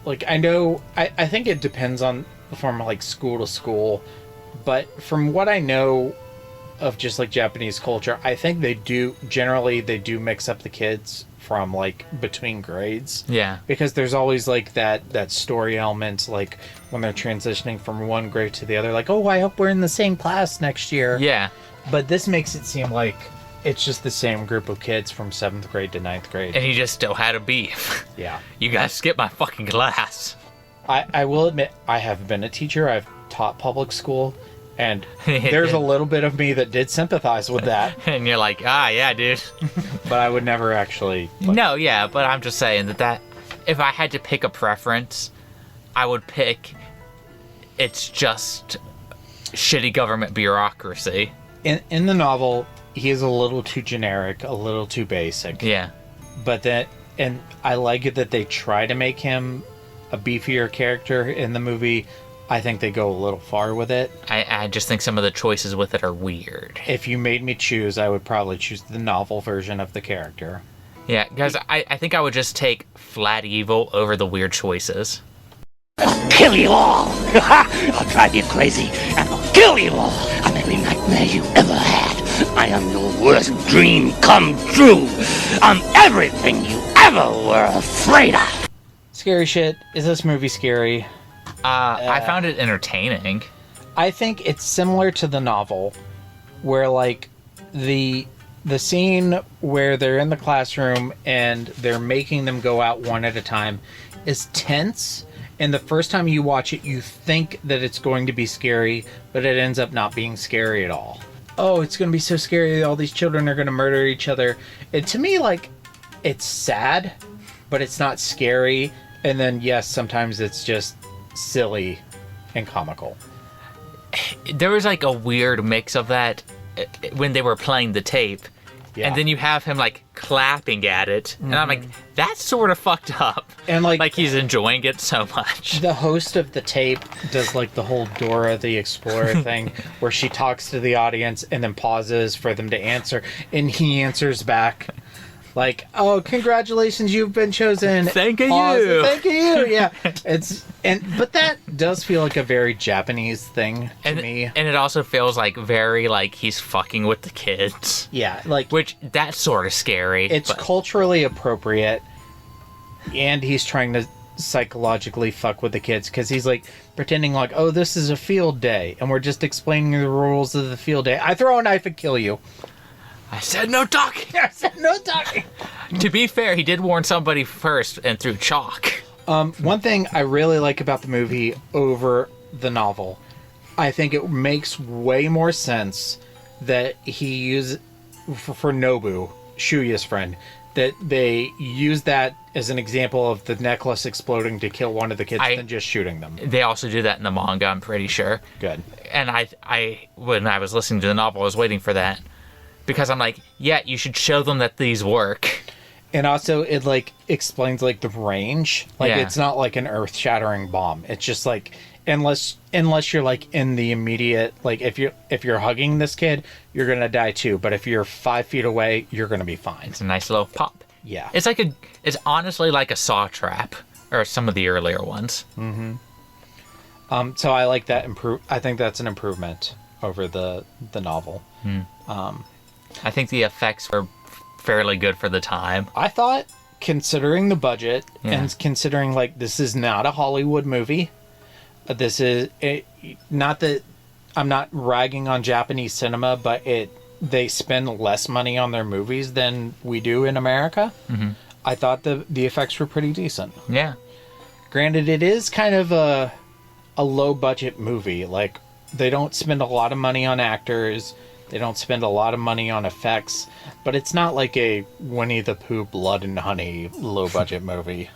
like, I know... I think it depends on from, like, school to school. But from what I know of just, like, Japanese culture, I think they do... Generally, they do mix up the kids from, like, between grades. Yeah. Because there's always, like, that story element, like, when they're transitioning from one grade to the other. Like, oh, I hope we're in the same class next year. Yeah. But this makes it seem like it's just the same group of kids from 7th grade to 9th grade. And he just still had a beef. Yeah. You guys skipped my fucking class. I will admit, I have been a teacher. I've taught public school. And there's a little bit of me that did sympathize with that. And you're like, yeah, dude. But I would never actually... No, yeah, but I'm just saying that if I had to pick a preference, I would pick it's just shitty government bureaucracy. In the novel, he is a little too generic, a little too basic. Yeah. But and I like it that they try to make him a beefier character in the movie. I think they go a little far with it. I just think some of the choices with it are weird. If you made me choose, I would probably choose the novel version of the character. Yeah, because I think I would just take flat evil over the weird choices. I'll kill you all! I'll drive you crazy, and I'll kill you all! I'm every nightmare you ever had. I am your worst dream come true. I'm everything you ever were afraid of. Scary shit. Is this movie scary? I found it entertaining. I think it's similar to the novel, where like the scene where they're in the classroom and they're making them go out one at a time is tense. And the first time you watch it, you think that it's going to be scary, but it ends up not being scary at all. Oh, it's going to be so scary. All these children are going to murder each other. And to me, like, it's sad, but it's not scary. And then, yes, sometimes it's just silly and comical. There was like a weird mix of that when they were playing the tape. Yeah. And then you have him like clapping at it, and I'm like, that's sort of fucked up. And like he's enjoying it so much. The host of the tape does like the whole Dora the Explorer thing, where she talks to the audience and then pauses for them to answer, and he answers back. Like, oh, congratulations, you've been chosen. Thank you. Thank you. Yeah. But that does feel like a very Japanese thing to me. And it also feels like very like he's fucking with the kids. Yeah, like which that's sort of scary. It's culturally appropriate, and he's trying to psychologically fuck with the kids because he's like pretending like, oh, this is a field day, and we're just explaining the rules of the field day. I throw a knife and kill you. I said no talking. I said no talking. To be fair, he did warn somebody first and threw chalk. One thing I really like about the movie over the novel, I think it makes way more sense that he used for Nobu, Shuya's friend, that they use that as an example of the necklace exploding to kill one of the kids than just shooting them. They also do that in the manga, I'm pretty sure. Good. And I when I was listening to the novel, I was waiting for that. Because I'm like, yeah, you should show them that these work. And also, it, like, explains, like, the range. Like, It's not, like, an earth-shattering bomb. It's just, like, unless you're, like, in the immediate... Like, if you're hugging this kid, you're gonna die, too. But if you're 5 feet away, you're gonna be fine. It's a nice little pop. Yeah. It's honestly like a saw trap. Or some of the earlier ones. Mm-hmm. So I like that I think that's an improvement over the novel. I think the effects were fairly good for the time. I thought, considering the budget and considering like this is not a Hollywood movie, this is not that I'm not ragging on Japanese cinema, but they spend less money on their movies than we do in America. Mm-hmm. I thought the effects were pretty decent. Yeah. Granted, it is kind of a low budget movie. Like they don't spend a lot of money on actors. They don't spend a lot of money on effects, but it's not like a Winnie the Pooh Blood and Honey low-budget movie.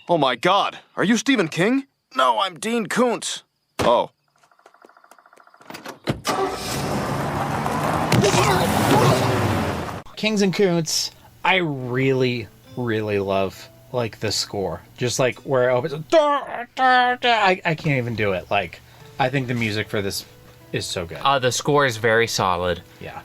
Oh my god, are you Stephen King? No, I'm Dean Koontz. Oh. Kings and Koontz, I really, really love... like the score, just like where it opens. I can't even do it. Like, I think the music for this is so good. The score is very solid. Yeah.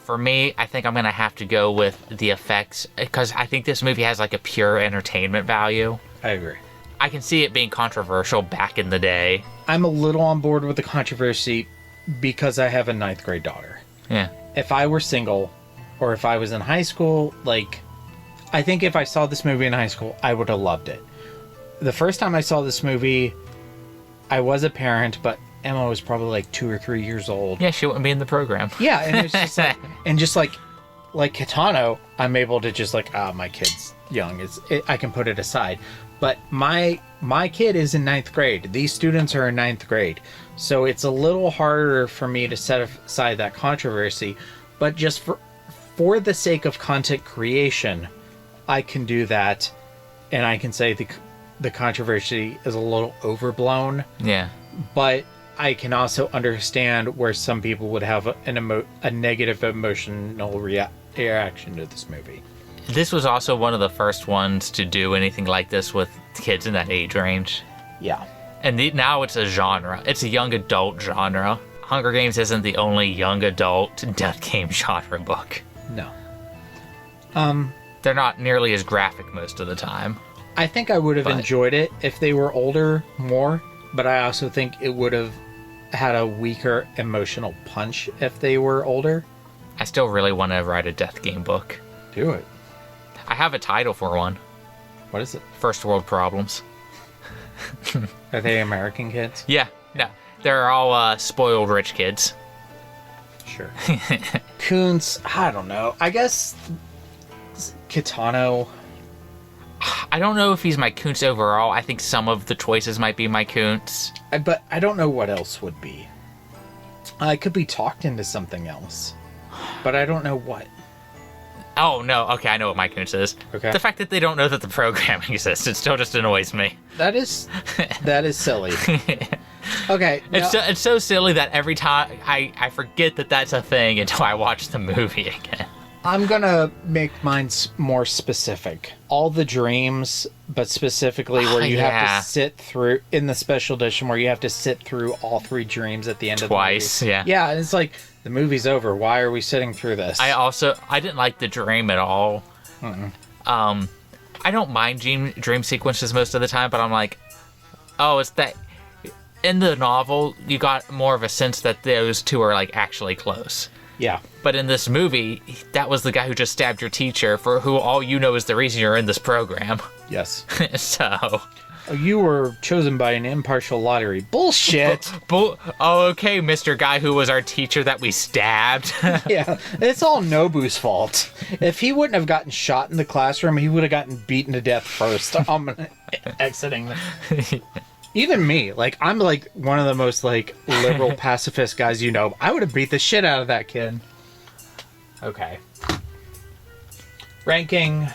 For me, I think I'm gonna have to go with the effects because I think this movie has like a pure entertainment value. I agree. I can see it being controversial back in the day. I'm a little on board with the controversy because I have a 9th grade daughter. Yeah. If I were single, or if I was in high school, like. I think if I saw this movie in high school, I would have loved it. The first time I saw this movie, I was a parent, but Emma was probably like 2 or 3 years old. Yeah, she wouldn't be in the program. Yeah, and it's just like Kitano, I'm able to just like, my kid's young. I can put it aside. But my kid is in 9th grade. These students are in 9th grade. So it's a little harder for me to set aside that controversy. But just for the sake of content creation, I can do that, and I can say the controversy is a little overblown. Yeah. But I can also understand where some people would have a negative emotional reaction to this movie. This was also one of the first ones to do anything like this with kids in that age range. Yeah. And now it's a genre. It's a young adult genre. Hunger Games isn't the only young adult death game genre book. No. They're not nearly as graphic most of the time. I think I would have enjoyed it if they were older more, but I also think it would have had a weaker emotional punch if they were older. I still really want to write a Death Game book. Do it. I have a title for one. What is it? First World Problems. Are they American kids? Yeah, no. They're all spoiled rich kids. Sure. Koontz, I don't know. I guess Kitano. I don't know if he's my Koontz overall. I think some of the choices might be my Koontz. But I don't know what else would be. I could be talked into something else. But I don't know what. Oh, no. Okay, I know what my Koontz is. Okay. The fact that they don't know that the program exists, it still just annoys me. That is silly. Okay. It's so silly that every time I forget that that's a thing until I watch the movie again. I'm going to make mine more specific. All the dreams, but specifically where you have to sit through, in the special edition, where you have to sit through all 3 dreams at the end of the movie. Twice, yeah. Yeah, and it's like, the movie's over. Why are we sitting through this? I didn't like the dream at all. I don't mind dream sequences most of the time, but I'm like, oh, it's that... In the novel, you got more of a sense that those two are, like, actually close. Yeah. But in this movie, that was the guy who just stabbed your teacher, for who all you know is the reason you're in this program. Yes. So... You were chosen by an impartial lottery. Bullshit! Oh, okay, Mr. Guy who was our teacher that we stabbed. Yeah, it's all Nobu's fault. If he wouldn't have gotten shot in the classroom, he would have gotten beaten to death first. I'm exiting. Even me, like, I'm like one of the most like liberal pacifist guys you know. I would have beat the shit out of that kid. Okay. Ranking.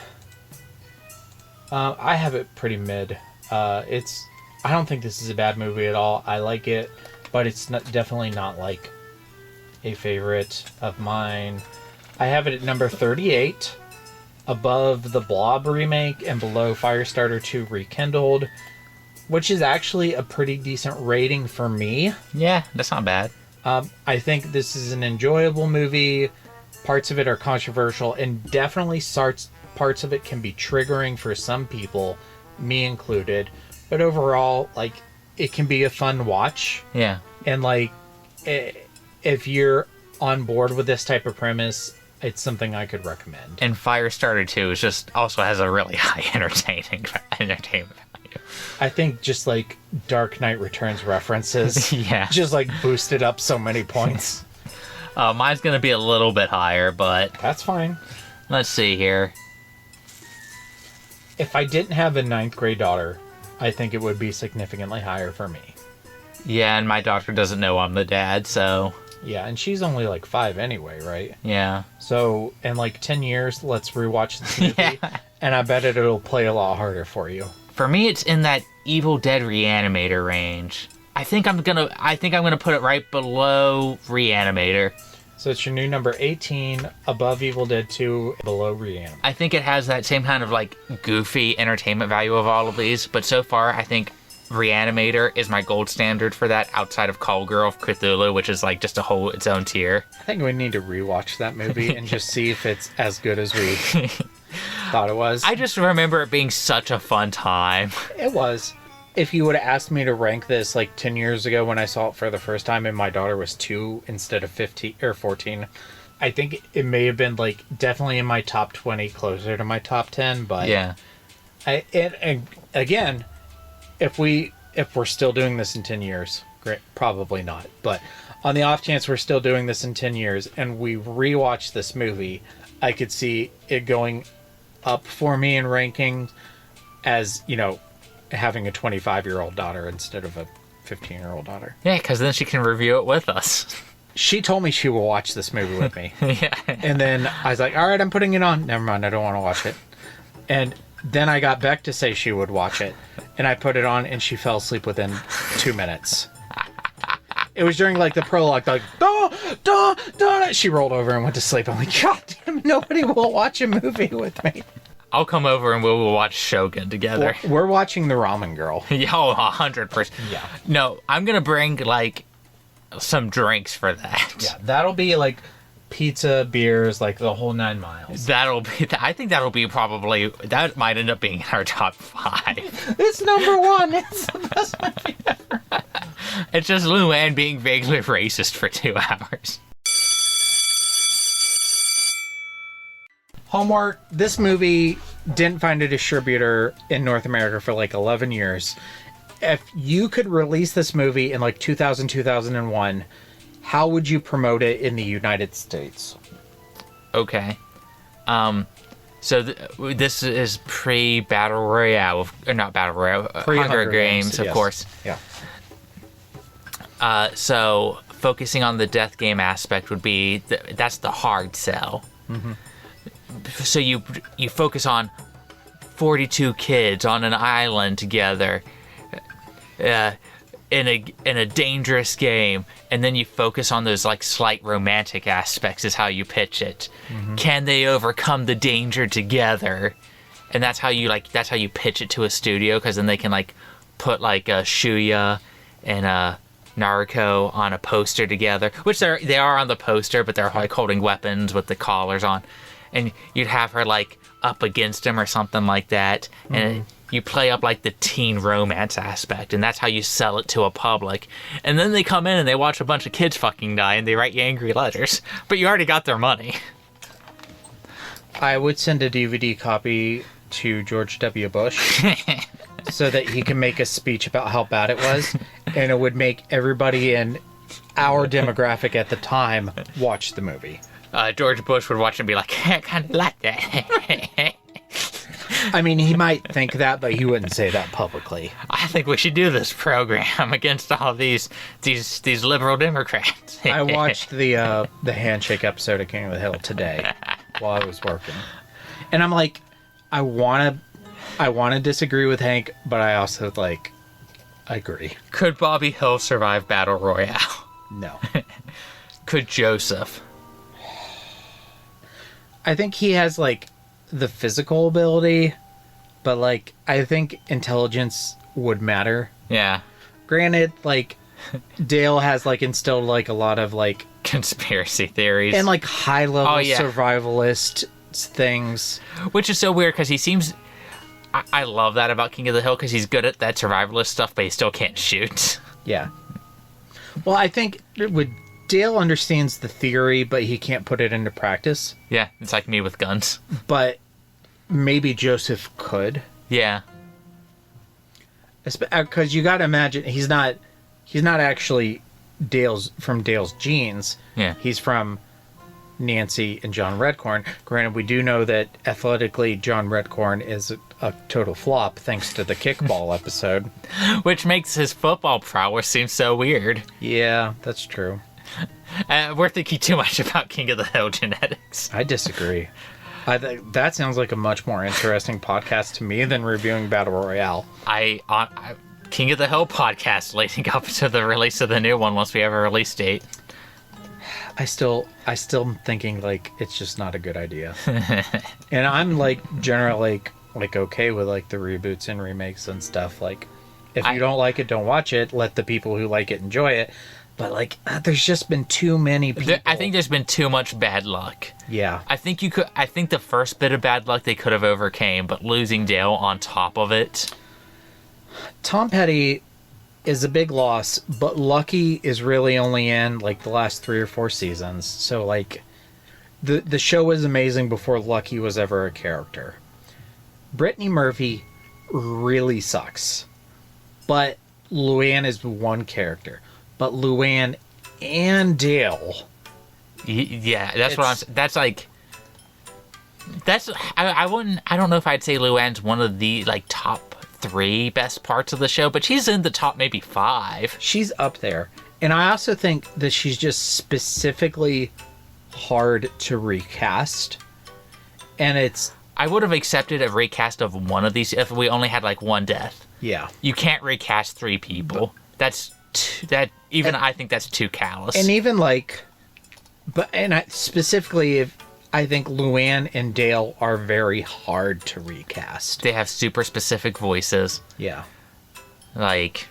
I have it pretty mid. I don't think this is a bad movie at all. I like it, but it's definitely not like a favorite of mine. I have it at number 38, above the Blob remake and below Firestarter 2 Rekindled, which is actually a pretty decent rating for me. Yeah, that's not bad. I think this is an enjoyable movie. Parts of it are controversial, and definitely parts of it can be triggering for some people, me included, but overall, like, it can be a fun watch. Yeah. And like, if you're on board with this type of premise, it's something I could recommend. And Firestarter 2 is just also has a really high entertainment value. I think just like Dark Knight Returns references, yeah, just like boosted up so many points. Mine's gonna be a little bit higher, but that's fine. Let's see here. If I didn't have a 9th grade daughter, I think it would be significantly higher for me. Yeah, and my doctor doesn't know I'm the dad, so... Yeah, and she's only like 5 anyway, right? Yeah. So, in like 10 years, let's rewatch this movie, and I bet it'll play a lot harder for you. For me, it's in that Evil Dead Reanimator range. I think I'm gonna put it right below Reanimator. So it's your new number 18, above Evil Dead 2, below Reanimator. I think it has that same kind of like goofy entertainment value of all of these, but so far I think Reanimator is my gold standard for that, outside of Call Girl of Cthulhu, which is like just its own tier. I think we need to rewatch that movie and just see if it's as good as we thought it was. I just remember it being such a fun time. It was. If you would have asked me to rank this like 10 years ago when I saw it for the first time and my daughter was 2 instead of 15 or 14, I think it may have been like definitely in my top 20, closer to my top 10. But yeah, and again, if we're still doing this in 10 years, great, probably not. But on the off chance we're still doing this in 10 years and we rewatch this movie, I could see it going up for me in rankings as, you know, having a 25-year-old daughter instead of a 15-year-old daughter. Yeah, because then she can review it with us. She told me she will watch this movie with me. Yeah. And then I was like, all right, I'm putting it on. Never mind, I don't want to watch it. And then I got Beck to say she would watch it. And I put it on, and she fell asleep within 2 minutes. It was during, like, the prologue, like, she rolled over and went to sleep. I'm like, God damn, nobody will watch a movie with me. I'll come over and we'll watch Shogun together. We're watching The Ramen Girl. Yeah, 100%. Yeah. No, I'm going to bring, like, some drinks for that. Yeah, that'll be, like, pizza, beers, like the whole 9 miles. I think that'll be probably, that might end up being in our top 5. It's number 1. It's the best movie ever. It's just Luann being vaguely racist for 2 hours. Hallmark, this movie didn't find a distributor in North America for like 11 years. If you could release this movie in like 2000, 2001, how would you promote it in the United States? Okay. So this is pre-Battle Royale, or not Battle Royale, Hunger Games, of yes. course. Yeah. So focusing on the death game aspect would be, that's the hard sell. Mm-hmm. So you focus on 42 kids on an island together in a dangerous game, and then you focus on those like slight romantic aspects is how you pitch it. Mm-hmm. Can they overcome the danger together? And that's how you pitch it to a studio, because then they can like put like a Shuya and a Naruko on a poster together, which they are on the poster, but they're like holding weapons with the collars on. And you'd have her like up against him or something like that, and you play up like the teen romance aspect, and that's how you sell it to a public. And then they come in and they watch a bunch of kids fucking die, and they write you angry letters, but you already got their money. I would send a DVD copy to George W. Bush so that he can make a speech about how bad it was, and it would make everybody in our demographic at the time watch the movie. George Bush would watch and be like, I kind of like that. I mean, he might think that, but he wouldn't say that publicly. I think we should do this program against all these liberal Democrats. I watched the handshake episode of King of the Hill today while I was working, and I'm like, I want to disagree with Hank, but I also like agree. Could Bobby Hill survive Battle Royale? No. Could Joseph? I think he has like the physical ability, but like I think intelligence would matter. Yeah. Granted, like Dale has like instilled like a lot of like conspiracy theories and like high level survivalist things, which is so weird because he seems. I love that about King of the Hill, because he's good at that survivalist stuff, but he still can't shoot. Yeah. Well, I think Dale understands the theory, but he can't put it into practice. Yeah, it's like me with guns. But maybe Joseph could. Yeah. Because you got to imagine he's not actually Dale's genes. Yeah. He's from Nancy and John Redcorn. Granted, we do know that athletically John Redcorn is a total flop thanks to the kickball episode, which makes his football prowess seem so weird. Yeah, that's true. We're thinking too much about King of the Hill genetics. I disagree. I think that sounds like a much more interesting podcast to me than reviewing Battle Royale. King of the Hill podcast leading up to the release of the new one once we have a release date. I still am thinking like it's just not a good idea. And I'm like generally like okay with like the reboots and remakes and stuff. Like if you don't like it, don't watch it. Let the people who like it enjoy it. But like there's just been too many people. I think there's been too much bad luck. Yeah. I think the first bit of bad luck they could have overcame, but losing Dale on top of it. Tom Petty is a big loss, but Lucky is really only in like the last 3 or 4 seasons. So like the show was amazing before Lucky was ever a character. Brittany Murphy really sucks. But Luann is one character. But Luann and Dale. Yeah, that's what I'm saying. That's like I don't know if I'd say Luann's one of the like top 3 best parts of the show, but she's in the top maybe 5. She's up there. And I also think that she's just specifically hard to recast. And I would have accepted a recast of one of these if we only had like one death. Yeah. You can't recast 3 people. I think that's too callous. And even like specifically if I think Luann and Dale are very hard to recast. They have super specific voices. Yeah. Like.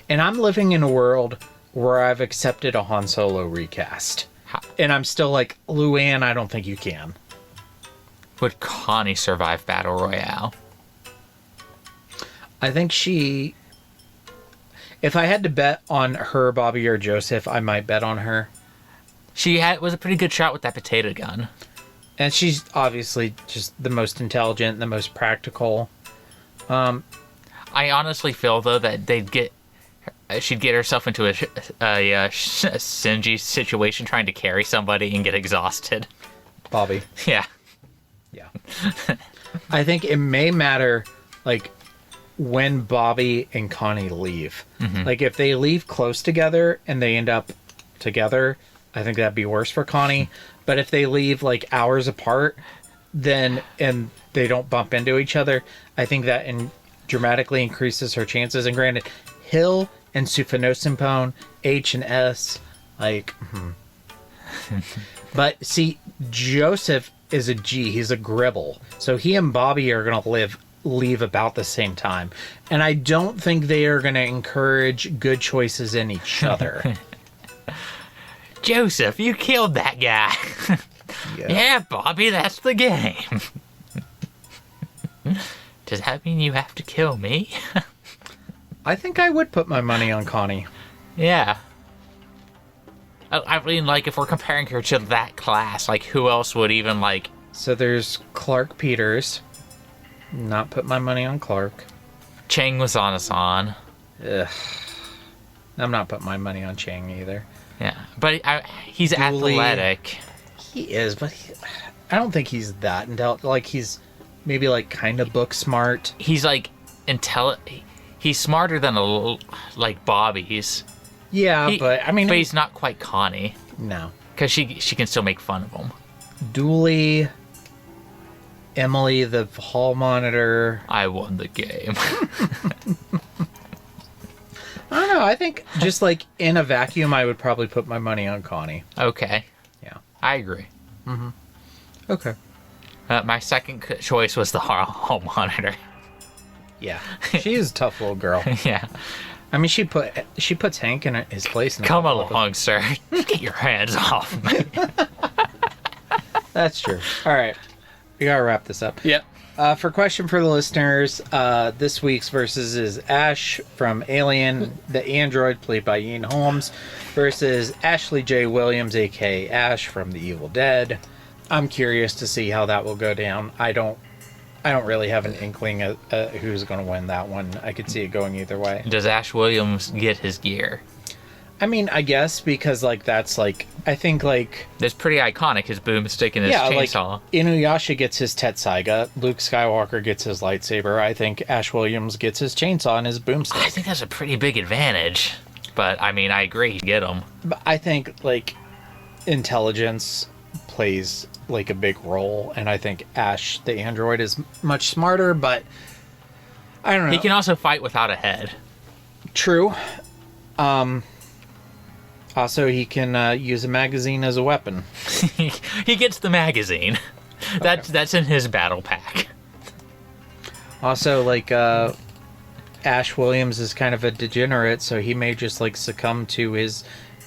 And I'm living in a world where I've accepted a Han Solo recast. And I'm still like, Luann, I don't think you can. Would Connie survive Battle Royale? I think she... If I had to bet on her, Bobby, or Joseph, I might bet on her. She was a pretty good shot with that potato gun. And she's obviously just the most intelligent, the most practical. I honestly feel, though, that she'd get herself into a Shinji situation trying to carry somebody and get exhausted. Bobby. Yeah. Yeah. I think it may matter, like, when Bobby and Connie leave. Mm-hmm. Like, if they leave close together and they end up together, I think that'd be worse for Connie. But if they leave, like, hours apart, and they don't bump into each other, I think that dramatically increases her chances. And granted, Hill and Sufanosimpone, H and S, like... But, see, Joseph is a G. He's a Gribble. So he and Bobby are going to leave about the same time. And I don't think they are going to encourage good choices in each other. Joseph, you killed that guy. Yeah, Bobby, that's the game. Does that mean you have to kill me? I think I would put my money on Connie. Yeah. I mean, like, if we're comparing her to that class, like, who else would even, like... So there's Clark Peters. Not put my money on Clark. Chang was on us on. Ugh. I'm not putting my money on Chang either. Yeah, but he's Dooley, athletic. He is, but I don't think he's that intelligent. Like, he's maybe, like, kind of book smart. He's, like, he's smarter than, like, Bobby's. Yeah, but, I mean... But he's not quite Connie. No. Because she can still make fun of him. Dooley, Emily, the hall monitor. I won the game. I don't know. I think just, like, in a vacuum, I would probably put my money on Connie. Okay. Yeah. I agree. Mm-hmm. Okay. My second choice was the hall monitor. Yeah. She is a tough little girl. Yeah. I mean, she puts Hank in his place. Come along, sir. Get your hands off me. That's true. All right. We gotta wrap this up. Yep. For question for the listeners, this week's versus is Ash from Alien, the android played by Ian Holmes, versus Ashley J. Williams, a.k.a. Ash from The Evil Dead. I'm curious to see how that will go down. I don't really have an inkling of who's going to win that one. I could see it going either way. Does Ash Williams get his gear? I mean, I guess, because, like, that's, like, I think, like... That's pretty iconic, his boomstick and his chainsaw. Like, Inuyasha gets his Tetsaiga, Luke Skywalker gets his lightsaber, I think Ash Williams gets his chainsaw and his boomstick. I think that's a pretty big advantage. But, I mean, I agree, get them. But I think, like, intelligence plays, like, a big role, and I think Ash, the android, is much smarter, but I don't know. He can also fight without a head. True. Also, he can use a magazine as a weapon. He gets the magazine. That's in his battle pack. Also, like, Ash Williams is kind of a degenerate, so he may just, like, succumb to his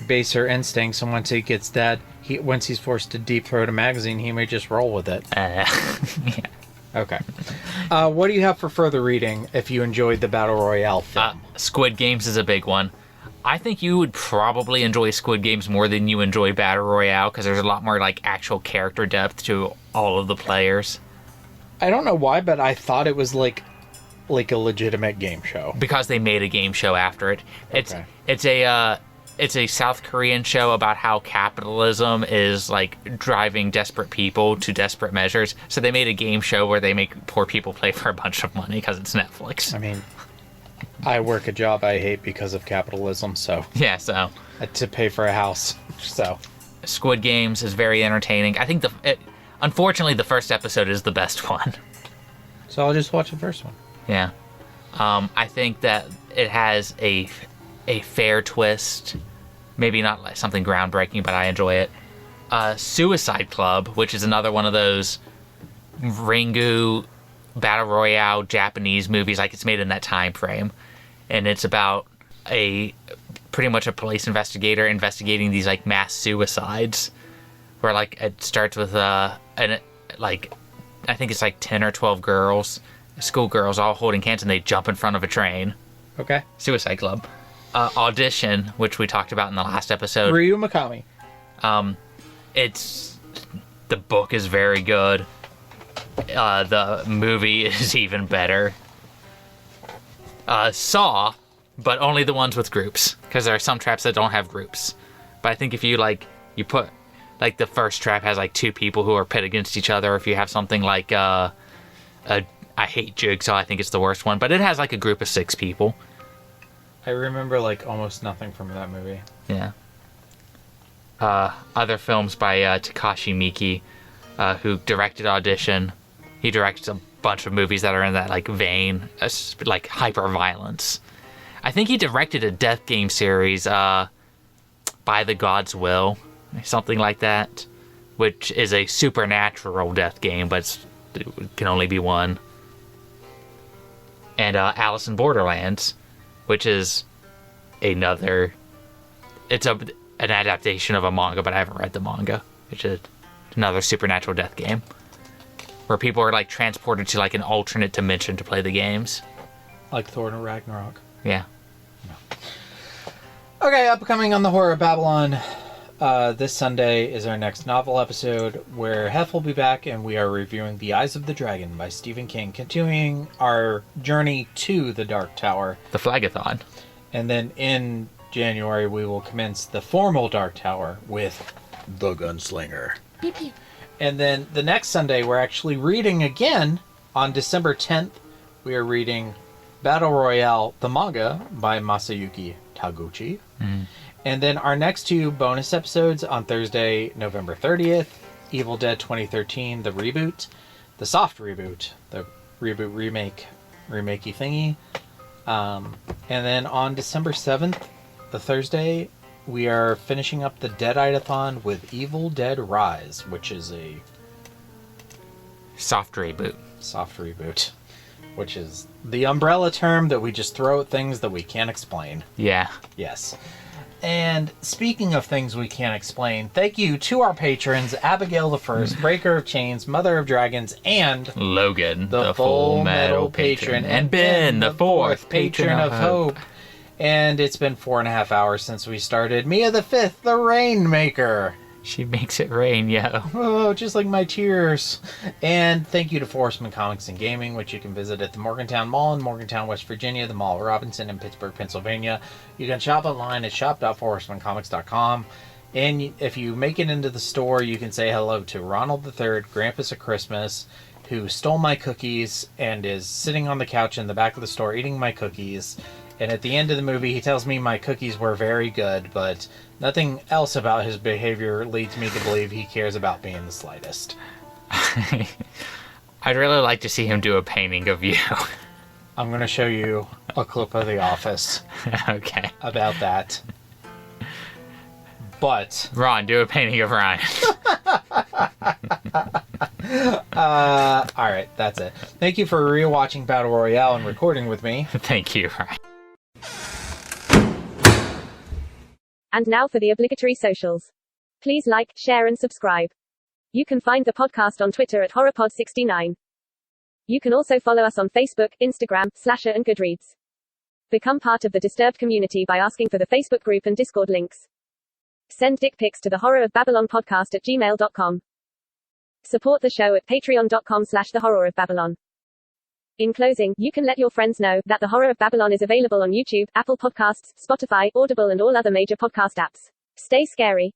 baser instincts, and once he gets that, once he's forced to deep throat a magazine, he may just roll with it. Yeah. Okay. What do you have for further reading if you enjoyed the Battle Royale film? Squid Games is a big one. I think you would probably enjoy Squid Games more than you enjoy Battle Royale, because there's a lot more, like, actual character depth to all of the players. I don't know why, but I thought it was like a legitimate game show. Because they made a game show after it. Okay. It's a South Korean show about how capitalism is, like, driving desperate people to desperate measures. So they made a game show where they make poor people play for a bunch of money because it's Netflix. I mean, I work a job I hate because of capitalism, so... Yeah, so... To pay for a house, so... Squid Games is very entertaining. I think unfortunately, the first episode is the best one. So I'll just watch the first one. Yeah. I think that it has a fair twist. Maybe not like something groundbreaking, but I enjoy it. Suicide Club, which is another one of those Ringu Battle Royale Japanese movies, like it's made in that time frame. And it's about pretty much a police investigator investigating these like mass suicides. where like it starts with I think it's like 10 or 12 girls, schoolgirls, all holding hands, and they jump in front of a train. Okay. Suicide Club. Audition, which we talked about in the last episode. Ryu Mikami. The book is very good. The movie is even better. Saw, but only the ones with groups, because there are some traps that don't have groups. But I think if you put like the first trap has like 2 people who are pit against each other. If you have something like I hate Jigsaw, I think it's the worst one, but it has like a group of 6 people. I remember like almost nothing from that movie. Yeah. Other films by Takashi Miike, who directed Audition. He directs a bunch of movies that are in that like vein, like hyper violence. I think he directed a death game series, By the God's Will, something like that, which is a supernatural death game, but it can only be one. And Alice in Borderlands, which is an adaptation of a manga, but I haven't read the manga, which is another supernatural death game where people are like transported to like an alternate dimension to play the games, like Thor and Ragnarok. Yeah. Okay, upcoming on the Horror of Babylon, this Sunday is our next novel episode where Hef will be back and we are reviewing The Eyes of the Dragon by Stephen King, continuing our journey to the Dark Tower. The Flagathon. And then in January we will commence the formal Dark Tower with The Gunslinger. Pew pew. And then the next Sunday we're actually reading again on December 10th. We are reading Battle Royale, the manga by Masayuki Taguchi. Mm-hmm. And then our next 2 bonus episodes on Thursday, November 30th, Evil Dead 2013, the reboot, the soft reboot, the reboot remakey thingy. And then on December 7th, the Thursday, we are finishing up the Dead-Ite-a-thon with Evil Dead Rise, which is a soft reboot. Soft reboot. Which is the umbrella term that we just throw at things that we can't explain. Yeah. Yes. And speaking of things we can't explain, thank you to our patrons, Abigail the First, Breaker of Chains, Mother of Dragons, and Logan, the Full Metal Patron, and Ben, the 4th Patron of Hope. And it's been 4.5 hours since we started Mia the 5th, the Rainmaker. She makes it rain, yo. Oh, just like my tears. And thank you to Horsemen Comics and Gaming, which you can visit at the Morgantown Mall in Morgantown, West Virginia, the Mall of Robinson in Pittsburgh, Pennsylvania. You can shop online at shop.forhorsemancomics.com. And if you make it into the store, you can say hello to Ronald III, Grampus of Christmas, who stole my cookies and is sitting on the couch in the back of the store eating my cookies. And at the end of the movie, he tells me my cookies were very good, but nothing else about his behavior leads me to believe he cares about me in the slightest. I'd really like to see him do a painting of you. I'm going to show you a clip of The Office. Okay. About that. But... Ron, do a painting of Ryan. Alright, that's it. Thank you for rewatching Battle Royale and recording with me. Thank you, Ryan. And now for the obligatory socials. Please like, share, and subscribe. You can find the podcast on Twitter at HorrorPod69. You can also follow us on Facebook, Instagram, Slasher, and Goodreads. Become part of the Disturbed community by asking for the Facebook group and Discord links. Send dick pics to the Horror of Babylon podcast at gmail.com. Support the show at patreon.com/the Horror of Babylon. In closing, you can let your friends know that The Horror of Babylon is available on YouTube, Apple Podcasts, Spotify, Audible, and all other major podcast apps. Stay scary.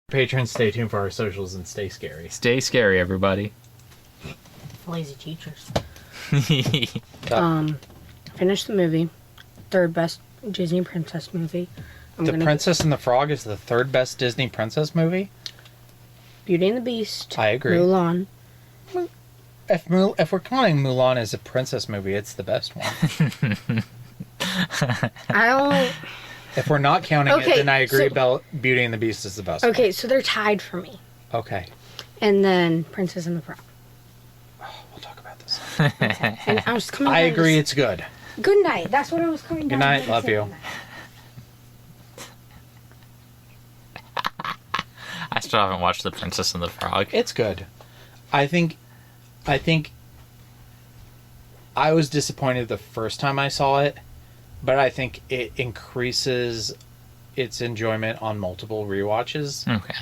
Patrons, stay tuned for our socials and stay scary. Stay scary, everybody. Lazy teachers. Finished the movie. Third best Disney princess movie. The Princess and the Frog is the third best Disney princess movie? Beauty and the Beast. I agree. Mulan. If we're counting Mulan as a princess movie, it's the best one. I don't... If we're not counting it, then I agree about Beauty and the Beast is the best one. Okay, so they're tied for me. Okay. And then Princess and the Frog. We'll talk about this. And I was coming I agree it's good. Good night. That's what I was coming down. Good night. Love you. I still haven't watched The Princess and the Frog. It's good. I think I was disappointed the first time I saw it, but I think it increases its enjoyment on multiple rewatches. Okay.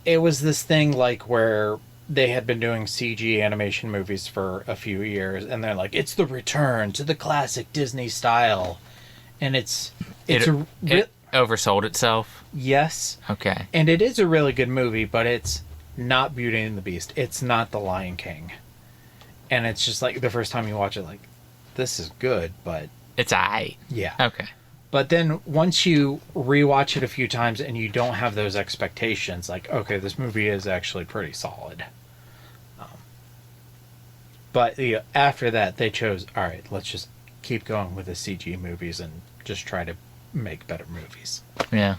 It was this thing like where they had been doing CG animation movies for a few years, and they're like, it's the return to the classic Disney style. And it oversold itself? Yes. Okay. And it is a really good movie, but it's not Beauty and the Beast. It's not The Lion King. And it's just like the first time you watch it, like, this is good, but... It's aight. Yeah. Okay. But then once you rewatch it a few times and you don't have those expectations, like, okay, this movie is actually pretty solid. But after that, they chose, all right, let's just keep going with the CG movies and just try to make better movies. Yeah.